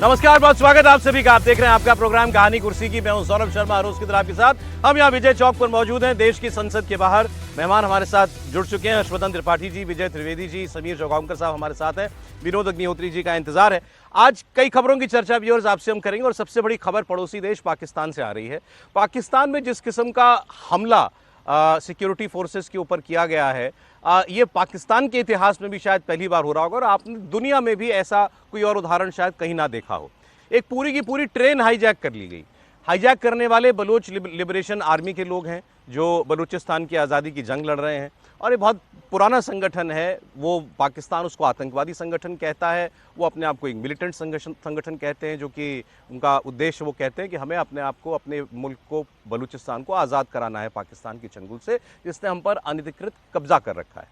नमस्कार, बहुत स्वागत आप सभी का। आप देख रहे हैं आपका प्रोग्राम कहानी कुर्सी की। मैं हूं सौरभ शर्मा, रोज की तरह आपके साथ। हम यहां विजय चौक पर मौजूद हैं। देश की संसद के बाहर मेहमान हमारे साथ जुड़ चुके हैं। हर्षवर्धन त्रिपाठी जी, विजय त्रिवेदी जी, समीर चौगांवकर साहब हमारे साथ हैं। विनोद अग्निहोत्री जी का इंतजार है। आज कई खबरों की चर्चा व्यूअर्स आपसे हम करेंगे और सबसे बड़ी खबर पड़ोसी देश पाकिस्तान से आ रही है। पाकिस्तान में जिस किस्म का हमला सिक्योरिटी फोर्सेस के ऊपर किया गया है, ये पाकिस्तान के इतिहास में भी शायद पहली बार हो रहा होगा और आपने दुनिया में भी ऐसा कोई और उदाहरण शायद कहीं ना देखा हो। एक पूरी की पूरी ट्रेन हाईजैक कर ली गई। हाईजैक करने वाले बलोच लिबरेशन आर्मी के लोग हैं जो बलूचिस्तान की आज़ादी की जंग लड़ रहे हैं और ये बहुत पुराना संगठन है। वो पाकिस्तान उसको आतंकवादी संगठन कहता है, वो अपने आप को एक मिलिटेंट संगठन कहते हैं, जो कि उनका उद्देश्य वो कहते हैं कि हमें अपने आप को, अपने मुल्क को, बलूचिस्तान को आज़ाद कराना है पाकिस्तान के चंगुल से, जिसने हम पर अनधिकृत कब्जा कर रखा है।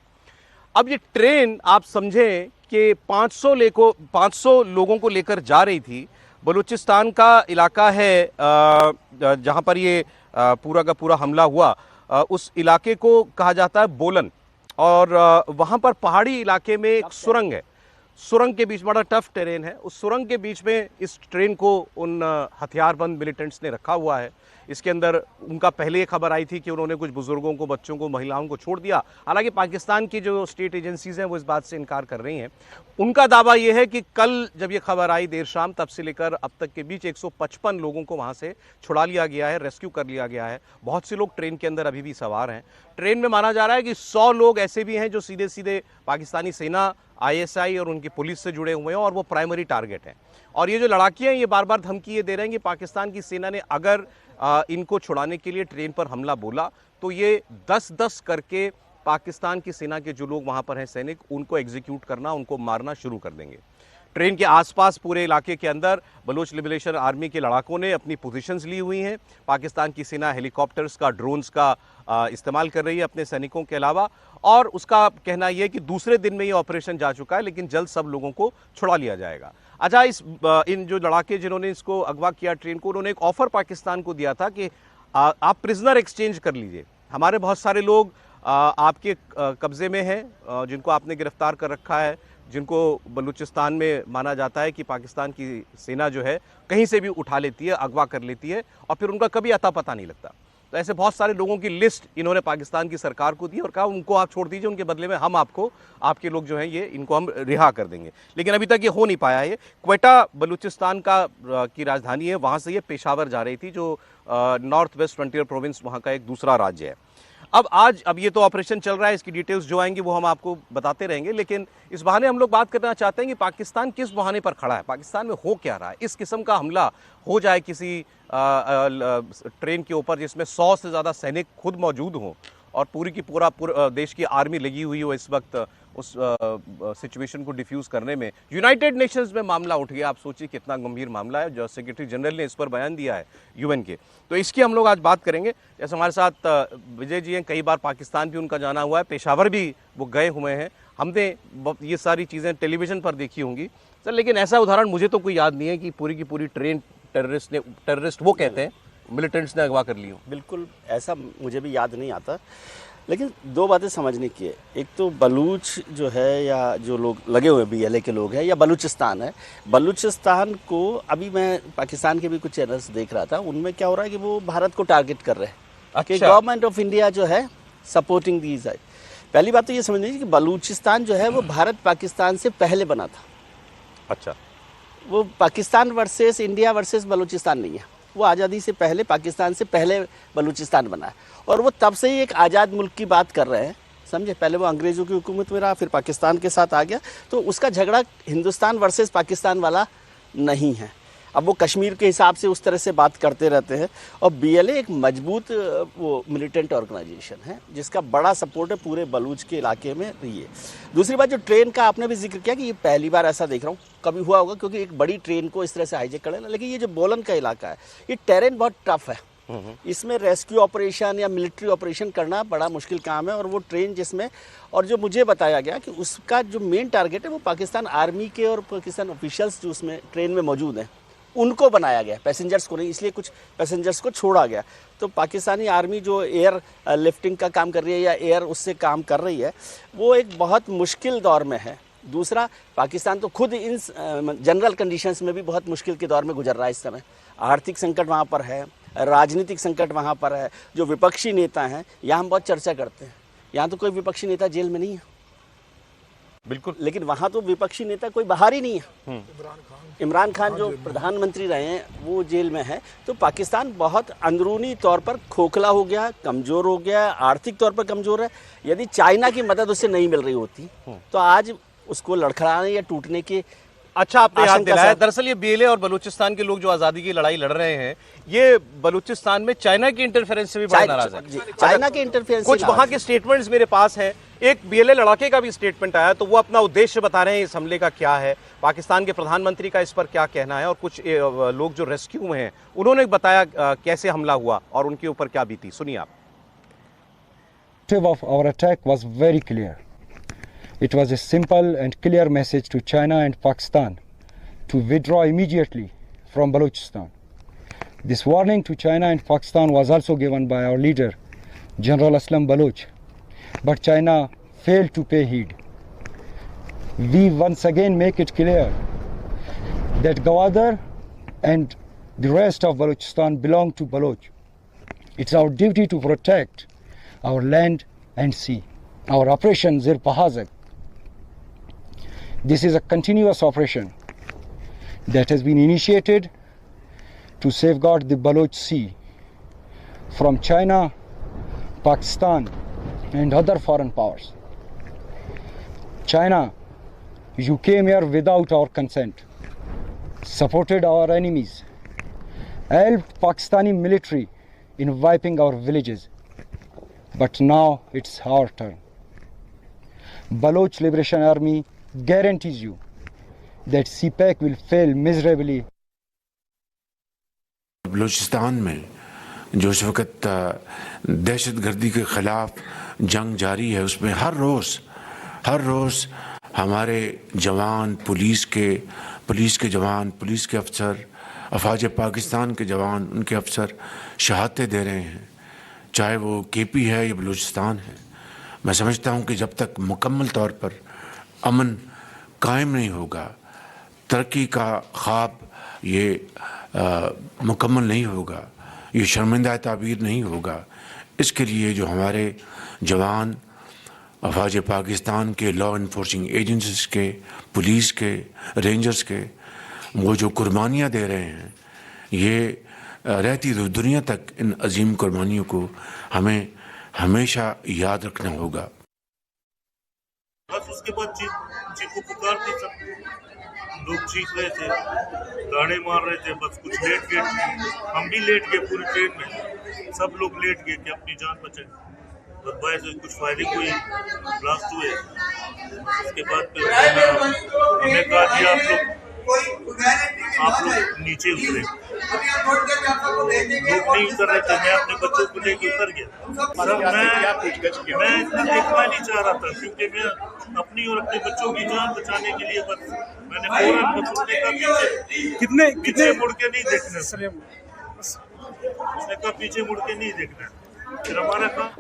अब ये ट्रेन आप समझें कि 500 लोगों को लेकर जा रही थी। बलूचिस्तान का इलाका है जहाँ पर ये पूरा का पूरा हमला हुआ, उस इलाके को कहा जाता है बोलन, और वहाँ पर पहाड़ी इलाके में एक सुरंग है। सुरंग के बीच बड़ा टफ टेरेन है। उस सुरंग के बीच में इस ट्रेन को उन हथियारबंद मिलिटेंट्स ने रखा हुआ है। इसके अंदर उनका पहले ये खबर आई थी कि उन्होंने कुछ बुजुर्गों को, बच्चों को, महिलाओं को छोड़ दिया। हालांकि पाकिस्तान की जो स्टेट एजेंसीज हैं वो इस बात से इनकार कर रही हैं। उनका दावा ये है कि कल जब ये खबर आई देर शाम, तब से लेकर अब तक के बीच 155 लोगों को वहाँ से छुड़ा लिया गया है, रेस्क्यू कर लिया गया है। बहुत से लोग ट्रेन के अंदर अभी भी सवार हैं। ट्रेन में माना जा रहा है कि 100 लोग ऐसे भी हैं जो सीधे सीधे पाकिस्तानी सेना, ISI और उनकी पुलिस से जुड़े हुए हैं और वो प्राइमरी टारगेट हैं। और ये जो लड़ाके हैं ये बार बार धमकी ये दे रहे हैं कि पाकिस्तान की सेना ने अगर इनको छुड़ाने के लिए ट्रेन पर हमला बोला तो ये 10-10 करके पाकिस्तान की सेना के जो लोग वहाँ पर हैं सैनिक, उनको एग्जीक्यूट करना, उनको मारना शुरू कर देंगे। ट्रेन के आसपास पूरे इलाके के अंदर बलोच लिबरेशन आर्मी के लड़ाकों ने अपनी पोजीशंस ली हुई हैं। पाकिस्तान की सेना हेलीकॉप्टर्स का, ड्रोन्स का इस्तेमाल कर रही है अपने सैनिकों के अलावा, और उसका कहना यह है कि दूसरे दिन में ये ऑपरेशन जा चुका है, लेकिन जल्द सब लोगों को छुड़ा लिया जाएगा। अच्छा, इन जो लड़ाके जिन्होंने इसको अगवा किया ट्रेन को, उन्होंने एक ऑफर पाकिस्तान को दिया था कि आप प्रिजनर एक्सचेंज कर लीजिए, हमारे बहुत सारे लोग आपके कब्जे में हैं जिनको आपने गिरफ्तार कर रखा है, जिनको बलूचिस्तान में माना जाता है कि पाकिस्तान की सेना जो है कहीं से भी उठा लेती है, अगवा कर लेती है और फिर उनका कभी अता पता नहीं लगता। तो ऐसे बहुत सारे लोगों की लिस्ट इन्होंने पाकिस्तान की सरकार को दी और कहा उनको आप छोड़ दीजिए, उनके बदले में हम आपको, आपके लोग जो हैं ये, इनको हम रिहा कर देंगे। लेकिन अभी तक ये हो नहीं पाया है। क्वेटा बलूचिस्तान की राजधानी है, वहाँ से ये पेशावर जा रही थी, जो नॉर्थ वेस्ट फ्रंटियर प्रोविंस वहाँ का एक दूसरा राज्य है। अब ये तो ऑपरेशन चल रहा है, इसकी डिटेल्स जो आएंगी वो हम आपको बताते रहेंगे, लेकिन इस बहाने हम लोग बात करना चाहते हैं कि पाकिस्तान किस बहाने पर खड़ा है, पाकिस्तान में हो क्या रहा है। इस किस्म का हमला हो जाए किसी ट्रेन के ऊपर जिसमें 100 से ज़्यादा सैनिक खुद मौजूद हों और पूरी की पूरा देश की आर्मी लगी हुई हो इस वक्त उस सिचुएशन को डिफ्यूज़ करने में। यूनाइटेड नेशंस में मामला उठ गया। आप सोचिए कितना गंभीर मामला है, जो सेक्रेटरी जनरल ने इस पर बयान दिया है UN के। तो इसकी हम लोग आज बात करेंगे। जैसे हमारे साथ विजय जी हैं, कई बार पाकिस्तान भी उनका जाना हुआ है, पेशावर भी वो गए हुए हैं। हमने ये सारी चीज़ें टेलीविज़न पर देखी होंगी सर, लेकिन ऐसा उदाहरण मुझे तो कोई याद नहीं है कि पूरी की पूरी ट्रेन टेररिस्ट वो कहते हैं मिलिटेंट्स ने अगवा कर ली हो। बिल्कुल ऐसा मुझे भी याद नहीं आता, लेकिन दो बातें समझने की है। एक तो बलूच जो है, या जो लोग लगे हुए BLA के लोग हैं, या बलूचिस्तान है। बलूचिस्तान को अभी मैं पाकिस्तान के भी कुछ चैनल्स देख रहा था, उनमें क्या हो रहा है कि वो भारत को टारगेट कर रहे हैं कि गवर्नमेंट ऑफ इंडिया जो है सपोर्टिंग दीज है। पहली बात तो ये समझ लीजिए कि बलूचिस्तान जो है वो भारत पाकिस्तान से पहले बना था। अच्छा, वो Pakistan versus India versus Balochistan नहीं है, वो आज़ादी से पहले, पाकिस्तान से पहले बलूचिस्तान बना है और वो तब से ही एक आज़ाद मुल्क की बात कर रहे हैं, समझे। पहले वो अंग्रेज़ों की हुकूमत में रहा, फिर पाकिस्तान के साथ आ गया, तो उसका झगड़ा हिंदुस्तान वर्सेस पाकिस्तान वाला नहीं है। अब वो कश्मीर के हिसाब से उस तरह से बात करते रहते हैं। और BLA एक मजबूत वो मिलिटेंट ऑर्गेनाइजेशन है जिसका बड़ा सपोर्ट है पूरे बलूच के इलाके में रही है। दूसरी बात, जो ट्रेन का आपने भी जिक्र किया कि ये पहली बार ऐसा देख रहा हूँ, कभी हुआ होगा क्योंकि एक बड़ी ट्रेन को इस तरह से हाईजैक कर लेना। लेकिन ये जो बोलन का इलाका है, ये टेरेन बहुत टफ है, इसमें रेस्क्यू ऑपरेशन या मिलिट्री ऑपरेशन करना बड़ा मुश्किल काम है। और वो ट्रेन जिसमें, और जो मुझे बताया गया कि उसका जो मेन टारगेट है वो पाकिस्तान आर्मी के और पाकिस्तान ऑफिशियल्स जो उसमें ट्रेन में मौजूद हैं उनको बनाया गया, पैसेंजर्स को नहीं, इसलिए कुछ पैसेंजर्स को छोड़ा गया। तो पाकिस्तानी आर्मी जो एयर लिफ्टिंग का काम कर रही है या एयर उससे काम कर रही है, वो एक बहुत मुश्किल दौर में है दूसरा, पाकिस्तान तो खुद इन जनरल कंडीशंस में भी बहुत मुश्किल के दौर में गुजर रहा है इस समय। आर्थिक संकट वहाँ पर है, राजनीतिक संकट वहाँ पर है। जो विपक्षी नेता हैं, यहाँ हम बहुत चर्चा करते हैं, यहाँ तो कोई विपक्षी नेता जेल में नहीं है, बिल्कुल, लेकिन वहाँ तो विपक्षी नेता कोई बाहर ही नहीं है। इमरान खान जो प्रधानमंत्री रहे हैं वो जेल में है। तो पाकिस्तान बहुत अंदरूनी तौर पर खोखला हो गया, कमज़ोर हो गया, आर्थिक तौर पर कमज़ोर है। यदि चाइना की मदद उससे नहीं मिल रही होती तो आज उसको लड़खड़ाने या टूटने के अच्छा आपने याद दिलाया। दरअसल ये बीएलए और बलूचिस्तान के लोग जो आजादी की लड़ाई लड़ रहे हैं, ये बलूचिस्तान में चाइना की इंटरफेरेंस से भी बड़ा नाराज है। चाइना के इंटरफेरेंस, कुछ वहां के स्टेटमेंट्स मेरे पास हैं। एक बीएलए लड़ाके का भी स्टेटमेंट आया, तो वो अपना उद्देश्य बता रहे हैं इस हमले का क्या है, पाकिस्तान के प्रधानमंत्री का इस पर क्या कहना है, और कुछ लोग जो रेस्क्यू में हैं उन्होंने बताया कैसे हमला हुआ और उनके ऊपर क्या बीती। सुनिए आप। Of our attack was very clear. It was a simple and clear message to China and Pakistan to withdraw immediately from Balochistan. This warning to China and Pakistan was also given by our leader, General Aslam Baloch, but China failed to pay heed. We once again make it clear that Gwadar and the rest of Balochistan belong to Baloch. It's our duty to protect our land and sea. Our operation Zir Pahazak. This is a continuous operation that has been initiated to safeguard the Baloch Sea from China, Pakistan and other foreign powers. China, you came here without our consent, supported our enemies, helped Pakistani military in wiping our villages. But now it's our turn. Baloch Liberation Army guarantees you that CPAC will fail miserably. Balochistan में जो इस वक्त दहशतगर्दी के ख़िलाफ़ जंग जारी है, उसमें हर रोज़ हमारे जवान, पुलिस के जवान, पुलिस के अफसर, अफवाज पाकिस्तान के जवान, उनके अफसर शहादतें दे रहे हैं, चाहे वो केपी है या बलूचिस्तान है। मैं समझता हूँ कि जब तक मुकम्मल तौर पर अमन कायम नहीं होगा, तरक्की का ख्वाब ये मुकम्मल नहीं होगा, ये शर्मिंदा ताबीर नहीं होगा। इसके लिए जो हमारे जवान, अफवाज पाकिस्तान के, लॉ इन्फोर्सिंग एजेंसीज के, पुलिस के, रेंजर्स के, वो जो कुर्बानियाँ दे रहे हैं, ये रहती दुनिया तक इन अजीम कुर्बानियों को हमें हमेशा याद रखना होगा। बस उसके बाद चीखो पुकार थी, सब लोग चीख रहे थे, गाने मार रहे थे, बस कुछ लेट गए, हम भी लेट गए, पूरी ट्रेन में सब लोग लेट गए कि अपनी जान बचाएं। बस बाहर से कुछ फायरिंग हुई, ब्लास्ट हुए। उसके बाद फिर हमें कहा कि आप लोग नीचे उतरे। लोग नहीं उतर रहे थे, मैं अपने बच्चों को लेके उतर गया। मैं इतना देखना नहीं चाह रहा था, क्योंकि मैं अपनी और अपने बच्चों की जान बचाने के लिए बस मैंने फौरन बच्चों ने कहा पीछे मुड़ के नहीं देखना। उसने कहा पीछे मुड़ के नहीं देखना।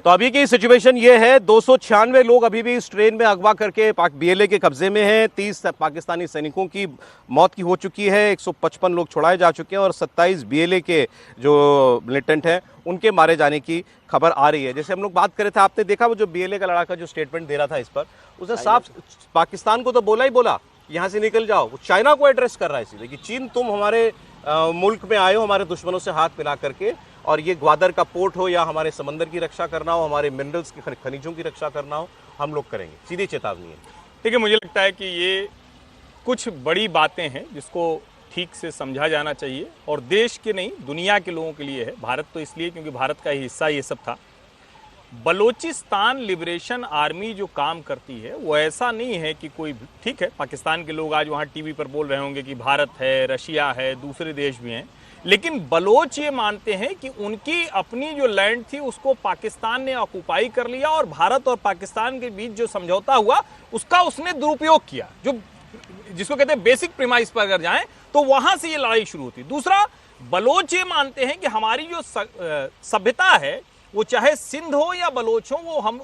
तो अभी की सिचुएशन ये है, 296 लोग अभी भी इस ट्रेन में अगवा करके बीएलए के कब्जे में हैं। 30 पाकिस्तानी सैनिकों की मौत की हो चुकी है, 155 लोग छुड़ाए जा चुके हैं और 27 बीएलए के जो मिलिटेंट हैं उनके मारे जाने की खबर आ रही है। जैसे हम लोग बात कर रहे थे, आपने देखा वो जो बीएलए का लड़ाका जो स्टेटमेंट दे रहा था इस पर, उसने साफ पाकिस्तान को तो बोला ही बोला यहाँ से निकल जाओ। वो चाइना को एड्रेस कर रहा है सीधे कि चीन, तुम हमारे मुल्क में आए हो हमारे दुश्मनों से हाथ मिला करके, और ये ग्वादर का पोर्ट हो या हमारे समंदर की रक्षा करना हो, हमारे मिनरल्स की खनिजों की रक्षा करना हो, हम लोग करेंगे। सीधी चेतावनी है। देखिए, मुझे लगता है कि ये कुछ बड़ी बातें हैं जिसको ठीक से समझा जाना चाहिए, और देश के नहीं दुनिया के लोगों के लिए है। भारत तो इसलिए क्योंकि भारत का ही हिस्सा ये सब था। बलूचिस्तान लिबरेशन आर्मी जो काम करती है वो ऐसा नहीं है कि कोई, ठीक है पाकिस्तान के लोग आज वहाँ टीवी पर बोल रहे होंगे कि भारत है, रशिया है, दूसरे देश भी हैं, लेकिन बलोच ये मानते हैं कि उनकी अपनी जो लैंड थी उसको पाकिस्तान ने ऑक्युपाई कर लिया, और भारत और पाकिस्तान के बीच जो समझौता हुआ उसका उसने दुरुपयोग किया। जो जिसको कहते हैं बेसिक प्रीमाइस पर अगर जाएं तो वहां से ये लड़ाई शुरू होती। दूसरा, बलोच ये मानते हैं कि हमारी जो सभ्यता है वो चाहे सिंध हो या बलोच हो,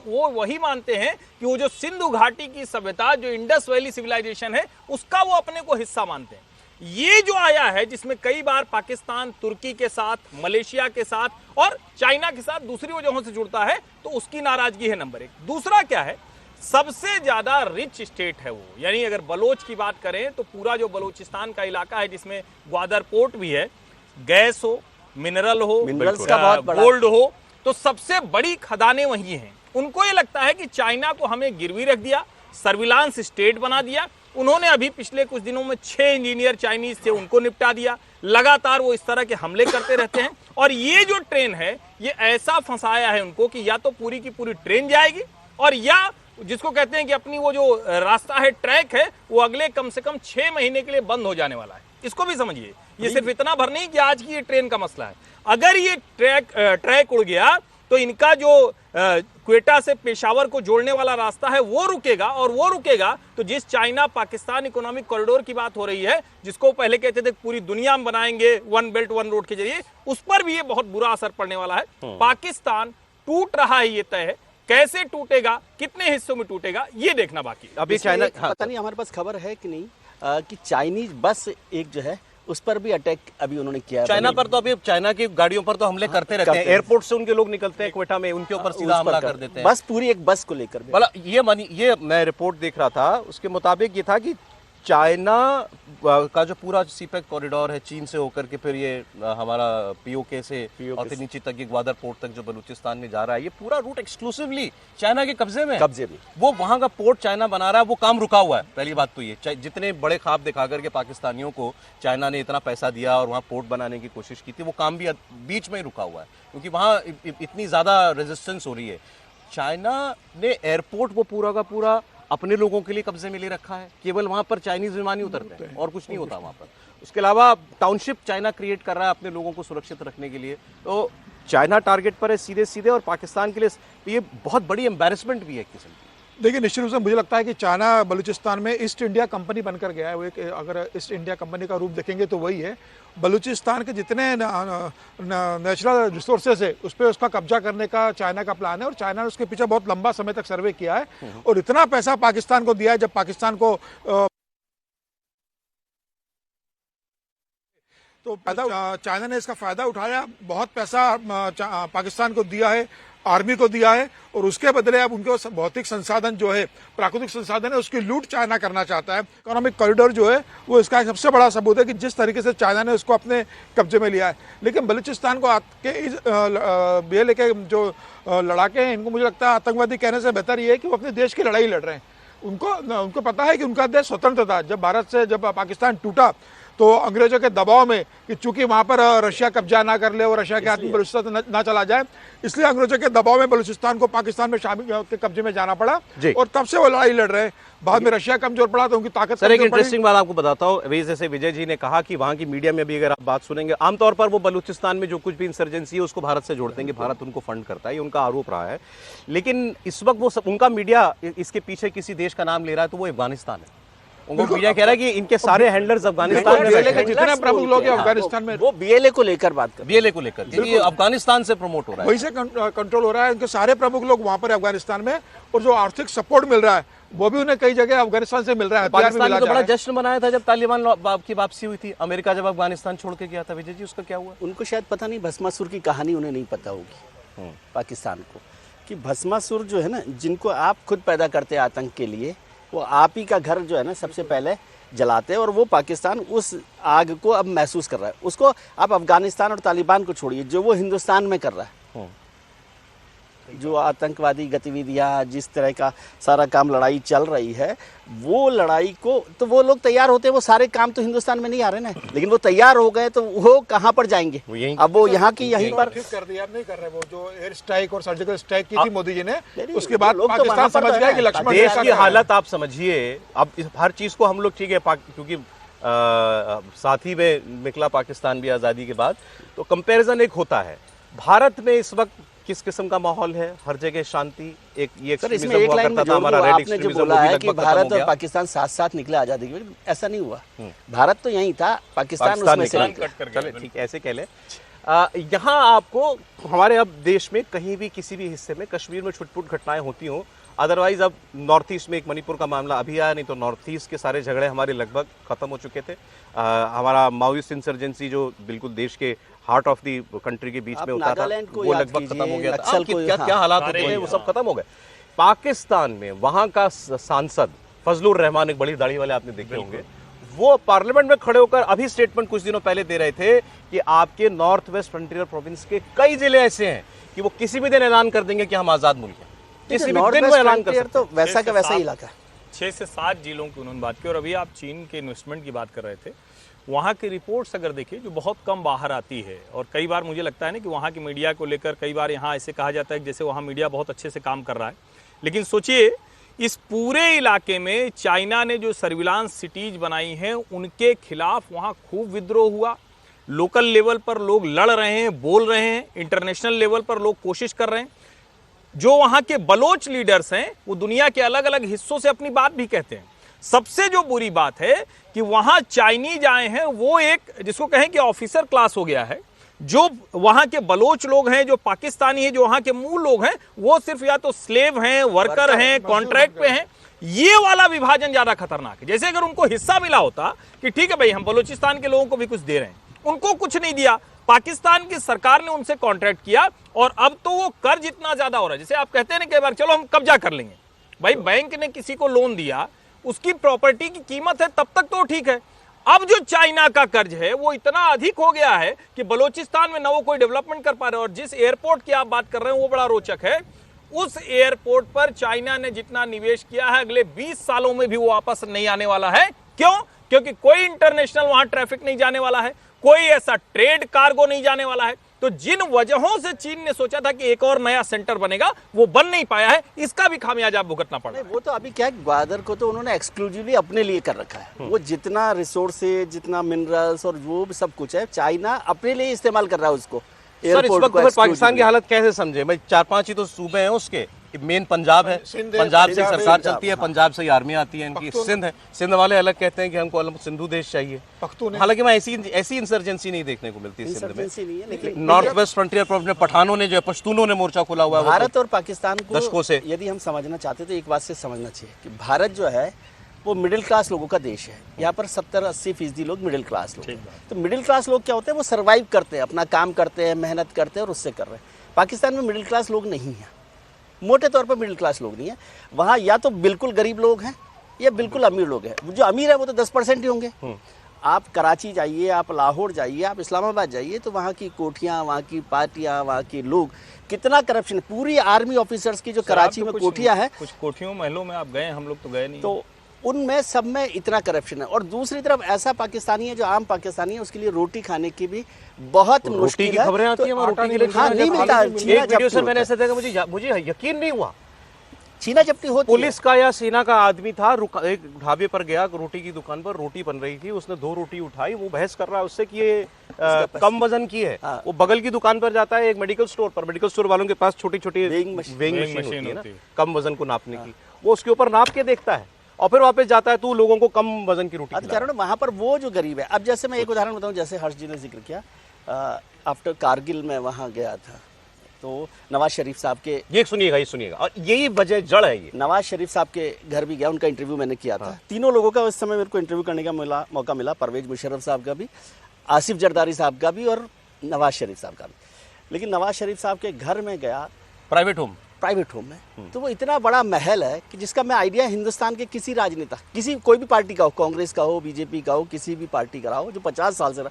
वो वही मानते हैं कि वो जो सिंधु घाटी की सभ्यता, जो इंडस वैली सिविलाइजेशन है, उसका वो अपने को हिस्सा मानते हैं। ये जो आया है, जिसमें कई बार पाकिस्तान तुर्की के साथ, मलेशिया के साथ और चाइना के साथ दूसरी वजहों से जुड़ता है, तो उसकी नाराजगी है नंबर 1। दूसरा क्या है, सबसे ज्यादा रिच स्टेट है वो, यानी अगर बलोच की बात करें तो पूरा जो बलूचिस्तान का इलाका है, जिसमें ग्वादर पोर्ट भी है, गैस हो, मिनरल हो, मिनरल्स का बहुत बड़ा, गोल्ड हो, तो सबसे बड़ी खदानें वही हैं। उनको ये लगता है कि चाइना को हमें गिरवी रख दिया, सर्विलांस स्टेट बना दिया। उन्होंने अभी पिछले कुछ दिनों में 6 इंजीनियर चाइनीज थे, उनको निपटा दिया। लगातार वो इस तरह के हमले करते रहते हैं, और ये जो ट्रेन है, ये ऐसा फंसाया है उनको कि या तो पूरी की पूरी ट्रेन जाएगी, और या जिसको कहते हैं कि अपनी वो जो रास्ता है, ट्रैक है, वो अगले कम से कम 6 महीने के लिए बंद हो जाने वाला है। इसको भी समझिए, ये सिर्फ इतना भर नहीं कि आज की ये ट्रेन का मसला है। अगर ये ट्रैक उड़ गया तो इनका जो क्वेटा से पेशावर को जोड़ने वाला रास्ता है वो रुकेगा, और वो रुकेगा तो जिस चाइना पाकिस्तान इकोनॉमिक कॉरिडोर की बात हो रही है, जिसको पहले कहते थे पूरी दुनिया में बनाएंगे वन बेल्ट वन रोड के जरिए, उस पर भी ये बहुत बुरा असर पड़ने वाला है। पाकिस्तान टूट रहा है, ये तय है। कैसे टूटेगा, कितने हिस्सों में टूटेगा, ये देखना बाकी। अभी चाइना, पता नहीं हमारे पास खबर है कि नहीं, कि चाइनीज बस एक जो है उस पर भी अटैक अभी उन्होंने किया है। चाइना पर तो अभी चाइना की गाड़ियों पर तो हमले करते रहते हैं। एयरपोर्ट से उनके लोग निकलते हैं क्वेटा में, उनके ऊपर सीधा हमला कर देते हैं। बस पूरी एक बस को लेकर। भला ये मैं रिपोर्ट देख रहा था, उसके मुताबिक ये था कि चाइना का जो पूरा सीपेक कॉरिडोर है, चीन से होकर के फिर ये हमारा पीओके से और फिर नीचे तक ये ग्वादर पोर्ट तक जो बलूचिस्तान में जा रहा है, ये पूरा रूट एक्सक्लूसिवली चाइना के कब्जे में। कब्जे में वो वहां का पोर्ट चाइना बना रहा है, वो काम रुका हुआ है। पहली बात तो ये, जितने बड़े ख्वाब दिखा करके पाकिस्तानियों को चाइना ने इतना पैसा दिया और वहां पोर्ट बनाने की कोशिश की थी, वो काम भी बीच में ही रुका हुआ है, क्योंकि वहां इतनी ज्यादा रेजिस्टेंस हो रही है। चाइना ने एयरपोर्ट वो पूरा का पूरा अपने लोगों के लिए कब्जे में ले रखा है। केवल वहां पर चाइनीज विमान ही उतरते हैं और कुछ नहीं होता वहां पर। उसके अलावा टाउनशिप चाइना क्रिएट कर रहा है अपने लोगों को सुरक्षित रखने के लिए। तो चाइना टारगेट पर है सीधे सीधे, और पाकिस्तान के लिए ये बहुत बड़ी एम्बैरेसमेंट भी है एक किस्म की। देखिए, निश्चित रूप से मुझे लगता है कि चाइना बलूचिस्तान में ईस्ट इंडिया कंपनी बनकर गया है। वो एक, अगर ईस्ट इंडिया कंपनी का रूप देखेंगे तो वही है। बलूचिस्तान के जितने नेचुरल रिसोर्सेज है उस पर उसका कब्जा करने का चाइना का प्लान है, और चाइना ने उसके पीछे बहुत लंबा समय तक सर्वे किया है और इतना पैसा पाकिस्तान को दिया है। जब पाकिस्तान को तो चाइना ने इसका फायदा उठाया, बहुत पैसा पाकिस्तान को दिया है, आर्मी को दिया है, और उसके बदले अब उनके भौतिक संसाधन जो है, प्राकृतिक संसाधन है, उसकी लूट चाइना करना चाहता है। इकोनॉमिक कॉरिडोर जो है वो इसका सबसे बड़ा सबूत है कि जिस तरीके से चाइना ने उसको अपने कब्जे में लिया है। लेकिन बलूचिस्तान को BLA के जो लड़ाके हैं, इनको मुझे लगता है आतंकवादी कहने से बेहतर ये है कि वो अपने देश की लड़ाई लड़ रहे हैं। उनको पता है कि उनका देश स्वतंत्र था। जब पाकिस्तान टूटा तो अंग्रेजों के दबाव में कि चूंकि वहां पर रशिया कब्जा ना कर ले और रशिया के हाथ में बलूचिस्तान ना चला जाए, इसलिए अंग्रेजों के दबाव में बलूचिस्तान को पाकिस्तान में शामिल के कब्जे में जाना पड़ा, और तब से वो लड़ाई लड़ रहे हैं। बाद में रशिया कमजोर पड़ा तो उनकी ताकत। सर, एक इंटरेस्टिंग बात आपको बताता हूँ। अभी जैसे विजय जी ने कहा कि वहां की मीडिया में भी अगर आप बात सुनेंगे, आमतौर पर वो बलूचिस्तान में जो कुछ भी इंसर्जेंसी है उसको भारत से जोड़ते हैं कि भारत उनको फंड करता है, ये उनका आरोप रहा है। लेकिन इस वक्त वो उनका मीडिया इसके पीछे किसी देश का नाम ले रहा है, तो वो अफगानिस्तान है। उनको मीडिया कह रहा है कि इनके सारे हैंडलर्स अफगानिस्तान में बैठे हैं। जितने प्रमुख लोग हैं अफगानिस्तान में, वो BLA को लेकर बात कर, BLA को लेकर, क्योंकि अफगानिस्तान से प्रमोट हो रहा है, वहीं से कंट्रोल हो रहा है। उनके सारे प्रमुख लोग वहां पर अफगानिस्तान में, और जो आर्थिक सपोर्ट मिल रहा है वो भी उन्हें कई जगह अफगानिस्तान से मिल रहा है। पाकिस्तान में तो बड़ा जश्न मनाया था जब तालिबान की वापसी हुई थी। अमेरिका जब अफगानिस्तान छोड़ के गया था, विजय जी उसका क्या हुआ? उनको शायद पता नहीं, भस्मासुर की कहानी उन्हें नहीं पता होगी पाकिस्तान को, कि भस्मासुर जो है ना, जिनको आप खुद पैदा करते हैं आतंक के लिए, वो आप ही का घर जो है ना सबसे पहले जलाते हैं, और वो पाकिस्तान उस आग को अब महसूस कर रहा है। उसको आप अफगानिस्तान और तालिबान को छोड़िए, जो वो हिंदुस्तान में कर रहा है, जो आतंकवादी गतिविधियां, जिस तरह का सारा काम लड़ाई चल रही है, वो लड़ाई को तो वो लोग तैयार होते हैं। वो सारे काम तो हिंदुस्तान में नहीं आ रहे ना, लेकिन वो तैयार हो गए तो वो कहाँ पर जाएंगे? अब वो यहाँ की यहीं पर ठीक कर दिया, नहीं कर रहे। वो जो एयर स्ट्राइक और सर्जिकल स्ट्राइक की थी मोदी जी ने, उसके बाद पाकिस्तान समझ गया कि लक्ष्मण देश की हालत आप समझिए। अब हर चीज को हम लोग, ठीक है, क्योंकि साथ ही में निकला पाकिस्तान भी आजादी के बाद, तो कंपैरिजन एक होता है। भारत में इस वक्त किस किस्म का माहौल है? हर जगह शांति, एक ये इसमें एक लाइन में आपने जो बोला है कि भारत और पाकिस्तान साथ साथ निकले आजादी के, ऐसा नहीं हुआ। भारत तो यहीं था, पाकिस्तान उसमें से चले, ठीक है, ऐसे कह ले। यहाँ आपको हमारे अब देश में कहीं भी किसी भी हिस्से में कश्मीर में छुटपुट घटनाएं होती हों, अदरवाइज अब नॉर्थ ईस्ट में एक मणिपुर का मामला अभी आया, नहीं तो नॉर्थ ईस्ट के सारे झगड़े हमारे लगभग खत्म हो चुके थे। हमारा माओइस्ट इंसर्जेंसी जो बिल्कुल देश के हार्ट ऑफ द कंट्री के बीच में होता था, वो लगभग खत्म हो गया था। क्या हालात होते हैं वो सब खत्म हो गए। पाकिस्तान में वहां का सांसद फजलुर रहमान, एक बड़ी दाढ़ी वाले आपने देखे होंगे, वो पार्लियामेंट में खड़े होकर अभी स्टेटमेंट कुछ दिनों पहले दे रहे थे कि आपके नॉर्थ वेस्ट फ्रंटियर प्रोविंस के कई जिले ऐसे हैं कि वो किसी भी दिन ऐलान कर देंगे कि हम आजाद मुल्क हैं, किसी भी दिन वो ऐलान कर सकते हैं। तो वैसा का वैसा ही इलाका, 6 से 7 जिलों की उन्होंने बात की। और अभी आप चीन के इन्वेस्टमेंट की बात कर रहे थे, वहाँ की रिपोर्ट्स अगर देखिए जो बहुत कम बाहर आती है, और कई बार मुझे लगता है ना कि वहाँ की मीडिया को लेकर कई बार यहाँ ऐसे कहा जाता है कि जैसे वहाँ मीडिया बहुत अच्छे से काम कर रहा है, लेकिन सोचिए इस पूरे इलाके में चाइना ने जो सर्विलांस सिटीज बनाई हैं उनके खिलाफ वहाँ खूब विद्रोह हुआ। लोकल लेवल पर लोग लड़ रहे हैं, बोल रहे हैं, इंटरनेशनल लेवल पर लोग कोशिश कर रहे हैं। जो वहाँ के बलोच लीडर्स हैं वो दुनिया के अलग अलग हिस्सों से अपनी बात भी कहते हैं। सबसे जो बुरी बात है कि वहाँ चाइनीज आए हैं, वो एक जिसको कहें कि ऑफिसर क्लास हो गया है। जो वहां के बलोच लोग हैं, जो पाकिस्तानी हैं, जो वहां के मूल लोग हैं, वो सिर्फ या तो स्लेव हैं, वर्कर हैं, कॉन्ट्रैक्ट पे हैं। ये वाला विभाजन ज्यादा खतरनाक है। जैसे अगर उनको हिस्सा मिला होता कि ठीक है भाई हम बलोचिस्तान के लोगों को भी कुछ दे रहे हैं, उनको कुछ नहीं दिया, पाकिस्तान की सरकार ने उनसे कॉन्ट्रैक्ट किया और अब तो वो कर्ज इतना ज्यादा हो रहा है। जैसे आप कहते हैं ना कई बार चलो हम कब्जा कर लेंगे, भाई बैंक ने किसी को लोन दिया, उसकी प्रॉपर्टी की कीमत है, तब तक तो ठीक है। अब जो चाइना का कर्ज है वो इतना अधिक हो गया है कि बलोचिस्तान में ना वो कोई डेवलपमेंट कर पा रहे। और जिस एयरपोर्ट की आप बात कर रहे हैं वो बड़ा रोचक है। उस एयरपोर्ट पर चाइना ने जितना निवेश किया है अगले 20 सालों में भी वो वापस नहीं आने वाला है। क्यों? क्योंकि कोई इंटरनेशनल वहां ट्रैफिक नहीं जाने वाला है, कोई ऐसा ट्रेड कार्गो नहीं जाने वाला है। तो जिन वजहों से चीन ने सोचा था कि एक और नया सेंटर बनेगा, वो बन नहीं पाया है, इसका भी खामियाजा भुगतना पड़ा। वो तो अभी क्या है, ग्वादर को तो उन्होंने एक्सक्लूसिवली अपने लिए कर रखा है। वो जितना रिसोर्सेज, जितना मिनरल्स और वो भी सब कुछ है, चाइना अपने लिए इस्तेमाल कर रहा है उसको। सर इस वक्त तो पाकिस्तान की हालत कैसे समझे भाई? 4-5 ही तो सूबे हैं उसके, मेन पंजाब है, पंजाब से सरकार चलती है, पंजाब से आर्मी आती है इनकी। सिंध है, सिंध वाले अलग कहते हैं कि हमको सिंधु देश चाहिए। हालांकि मैं ऐसी इंसर्जेंसी नहीं देखने को मिलती सिंध में। नॉर्थ वेस्ट फ्रंटियर प्रोविंस में पठानों ने जो पश्तूनों ने मोर्चा खोला हुआ है। भारत और पाकिस्तान को दशकों से यदि हम समझना चाहते तो एक बात से समझना चाहिए कि भारत जो है वो मिडिल क्लास लोगों का देश है। यहाँ पर 70-80% लोग मिडिल क्लास लोग हैं। तो मिडिल क्लास लोग क्या होते हैं, वो सर्वाइव करते हैं, अपना काम करते हैं, मेहनत करते हैं और उससे कर रहे हैं। पाकिस्तान में मिडिल क्लास लोग नहीं हैं, मोटे तौर पर मिडिल क्लास लोग नहीं है। वहाँ या तो बिल्कुल गरीब लोग हैं या बिल्कुल अमीर लोग हैं। जो अमीर है वो तो 10% ही होंगे। आप कराची जाइए, आप लाहौर जाइए, आप इस्लामाबाद जाइए, तो वहाँ की कोठियाँ, वहाँ की पार्टियाँ, वहाँ के लोग, कितना करप्शन। पूरी आर्मी ऑफिसर्स की जो कराची में कोठियाँ हैं, कुछ कोठियों महलों में आप गए, हम लोग तो गए नहीं, तो उनमें सब में इतना करप्शन है। और दूसरी तरफ ऐसा पाकिस्तानी है जो आम पाकिस्तानी है, उसके लिए रोटी खाने की भी बहुत मुश्किल है। खबरें आती हैं रोटी के लिए, हाँ नहीं मिलता। एक वीडियो से मैंने ऐसा देखा, मुझे यकीन नहीं हुआ। छीना झपटी होती है। पुलिस का या सेना का आदमी था, एक ढाबे पर गया, रोटी की दुकान पर रोटी बन रही थी, उसने 2 रोटी उठाई, वो बहस कर रहा है उससे कि ये कम वजन की है। वो बगल की दुकान पर जाता है, एक मेडिकल स्टोर पर, मेडिकल स्टोर वालों के पास छोटी-छोटी वेइंग मशीन होती है ना, कम वजन को नापने की, वो उसके ऊपर नाप के देखता है और फिर वापस जाता है, तू लोगों को कम वजन की रोटी खिला रहा है। वहाँ पर वो जो गरीब है, अब जैसे मैं एक उदाहरण बताऊँ, जैसे हर्ष जी ने जिक्र किया, आफ्टर कारगिल में वहाँ गया था, तो नवाज शरीफ साहब के, ये सुनिएगा, और यही वजह जड़ है। ये नवाज शरीफ साहब के घर भी गया, उनका इंटरव्यू मैंने किया था। तीनों लोगों का उस समय मेरे को इंटरव्यू करने का मौका मिला, परवेज मुशर्रफ साहब का भी, आसिफ जरदारी साहब का भी और नवाज शरीफ साहब का भी। लेकिन नवाज शरीफ साहब के घर में गया, प्राइवेट होम में, तो वो इतना बड़ा महल है कि जिसका मैं आइडिया हिंदुस्तान के किसी राजनेता, कोई भी पार्टी का हो, कांग्रेस का हो, बीजेपी का हो, किसी भी पार्टी का हो, जो 50 साल से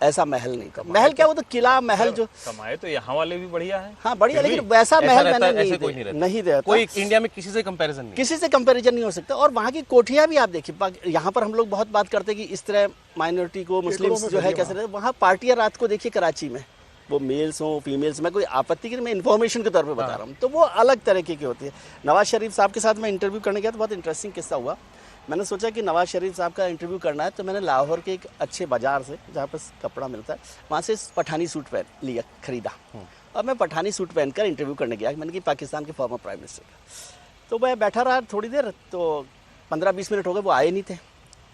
ऐसा महल नहीं था। महल क्या, वो तो किला महल जो कमाए तो यहाँ वाले भी बढ़िया है। हाँ बढ़िया, लेकिन वैसा महल मैंने नहीं देखा। कोई इंडिया में किसी से कंपैरिजन नहीं हो सकता। और वहाँ की कोठियाँ भी आप देखिए, यहाँ पर हम लोग बहुत बात करते हैं कि इस तरह माइनॉरिटी को, मुस्लिम्स जो है कैसे रहते, वहाँ पार्टियाँ रात को देखिए कराची में, वो मेल्स हों फीमेल्स, मैं कोई आपत्ति की, मैं इन्फॉर्मेशन के तौर पे बता रहा हूँ, तो वो अलग तरीके की होती है। नवाज शरीफ साहब के साथ मैं इंटरव्यू करने गया तो बहुत इंटरेस्टिंग किस्सा हुआ। मैंने सोचा कि नवाज शरीफ साहब का इंटरव्यू करना है, तो मैंने लाहौर के एक अच्छे बाजार से, जहाँ पर कपड़ा मिलता है, वहाँ से पठानी सूट खरीदा और मैं पठानी सूट पहनकर इंटरव्यू करने गया। मैंने कि पाकिस्तान के फॉर्मर प्राइम मिनिस्टर का। तो मैं बैठा रहा थोड़ी देर, तो 15-20 मिनट हो गए, वो आए नहीं थे।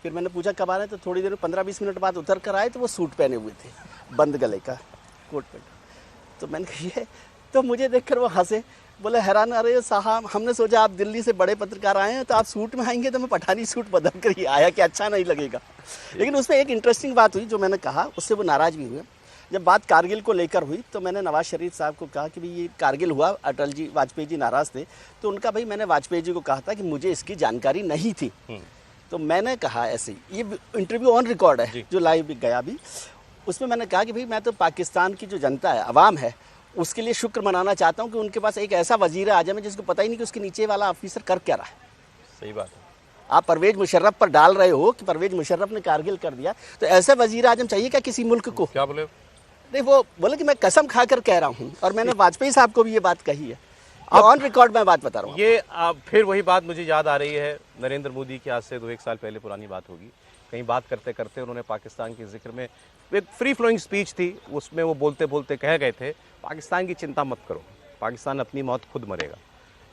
फिर मैंने पूछा कब आ रहे हैं, तो थोड़ी देर 15-20 मिनट बाद उतर कर आए, तो वो सूट पहने हुए थे, बंद गले का। Coat pant. तो मैंने कहा ये, तो मुझे देखकर वो हंसे, बोले हैरान, अरे साहब हमने सोचा आप दिल्ली से बड़े पत्रकार आए हैं तो आप सूट में आएंगे, तो मैं पठानी सूट बदल कर ही आया कि अच्छा नहीं लगेगा। लेकिन उसमें एक इंटरेस्टिंग बात हुई जो मैंने कहा, उससे वो नाराज़ भी हुए। जब बात कारगिल को लेकर हुई तो मैंने नवाज शरीफ साहब को कहा कि भाई ये कारगिल हुआ, अटल जी वाजपेयी जी नाराज़ थे, तो उनका भाई मैंने वाजपेयी जी को कहा था कि मुझे इसकी जानकारी नहीं थी। तो मैंने कहा ऐसे ही, ये इंटरव्यू ऑन रिकॉर्ड है जो लाइव गया भी, उसमें मैंने कहा कि भाई मैं तो पाकिस्तान की जो जनता है, अवाम है, उसके लिए शुक्र मनाना चाहता हूँ कि उनके पास एक ऐसा वजीर आजम है जिसको पता ही नहीं कि उसके नीचे वाला ऑफिसर कर क्या रहा है। सही बात है। आप परवेज मुशर्रफ पर डाल रहे हो कि परवेज मुशर्रफ ने कारगिल कर दिया, तो ऐसा वजीर आजम चाहिए क्या किसी मुल्क को? क्या बोले? नहीं, वो बोले कि मैं कसम खाकर कह रहा हूँ, और मैंने वाजपेयी साहब को भी ये बात कही है, ऑन रिकॉर्ड मैं बात बता रहा हूँ। ये फिर वही बात मुझे याद आ रही है, नरेंद्र मोदी की आज से 2-1 साल पहले पुरानी बात होगी। कहीं बात करते करते उन्होंने पाकिस्तान के जिक्र में, एक फ्री फ्लोइंग स्पीच थी, उसमें वो बोलते बोलते कह गए थे पाकिस्तान की चिंता मत करो, पाकिस्तान अपनी मौत खुद मरेगा।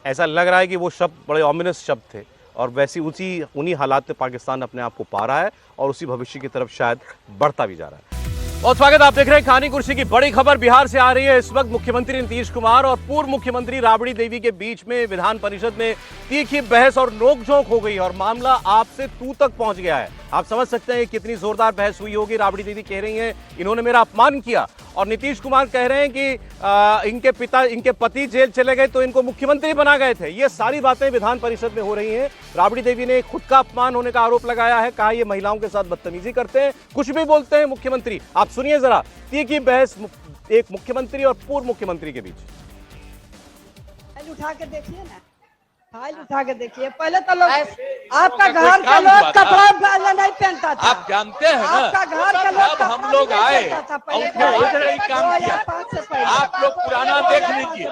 ऐसा लग रहा है कि वो शब्द बड़े ऑमिनस शब्द थे, और वैसी उन्हीं हालात में पाकिस्तान अपने आप को पा रहा है और उसी भविष्य की तरफ शायद बढ़ता भी जा रहा है। और स्वागत, आप देख रहे हैं कहानी कुर्सी की। बड़ी खबर बिहार से आ रही है। इस वक्त मुख्यमंत्री नीतीश कुमार और पूर्व मुख्यमंत्री राबड़ी देवी के बीच में विधान परिषद में तीखी बहस और नोकझोंक हो गई और मामला आपसे तू तक पहुंच गया है। आप समझ सकते हैं कितनी जोरदार बहस हुई होगी। राबड़ी देवी कह रही हैं इन्होंने मेरा अपमान किया, और नीतीश कुमार कह रहे हैं कि इनके पति जेल चले गए तो इनको मुख्यमंत्री बना गए थे। ये सारी बातें विधान परिषद में हो रही हैं। राबड़ी देवी ने खुद का अपमान होने का आरोप लगाया है, कहा ये महिलाओं के साथ बदतमीजी करते हैं, कुछ भी बोलते हैं मुख्यमंत्री। आप सुनिए जरा तीखी बहस एक मुख्यमंत्री और पूर्व मुख्यमंत्री के बीच। फाइल उठा के देखिए ना, फाइल उठा के देखिए। पहले तो लोग आपका घर का लोग कपड़ा पहले नहीं पहनता था, आप जानते हैं ना। आपका घर का लोग जब हम लोग आए इधर ही काम किया, आप लोग पुराना देख लीजिए।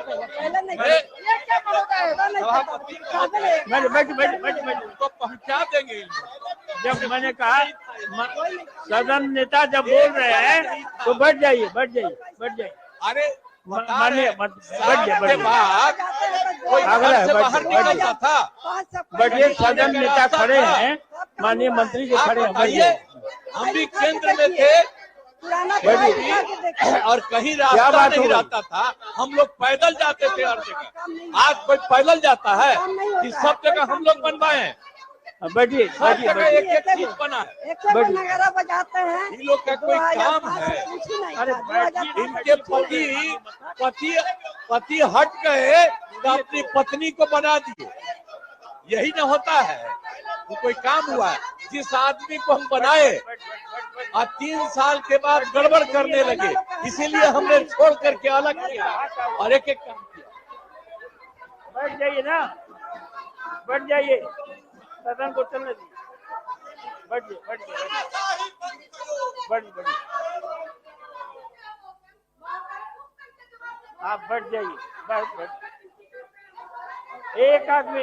उनको पहुंचा देंगे। जब मैंने कहा सदन नेता जब बोल रहे हैं तो बैठ जाइए, बैठ जाइए, बैठ जाइए। अरे मानिए, बैठ जाइए, बैठ जाइए। कोई घर से बाहर निकलता था। बैठिए, सदन नेता खड़े हैं, माननीय मंत्री जी खड़े हैं, बैठिए। हम भी केंद्र में थे और कहीं रास्ता नहीं रहता था, हम लोग पैदल जाते थे हर जगह। आज कोई पैदल जाता है? इस सब जगह हम लोग बनवाए हैं। बैठिए, हर जगह एक एक चीज बना है। नगारा बजाते हैं। इन लोग का कोई काम है? अरे इनके पति हट गए तो अपनी पत्नी को बना दिए, यही न होता है। वो कोई काम हुआ है? जिस आदमी को हम बनाए और 3 साल के बाद गड़बड़ करने लगे, इसीलिए हमने छोड़ करके अलग किया और एक एक काम किया। बैठ जाइए ना, बैठ जाइए, सदन को चलने दीजिए। बैठ जाइए, बैठ जाइए, बैठ। आप बैठ जाइए, बैठ। एक आदमी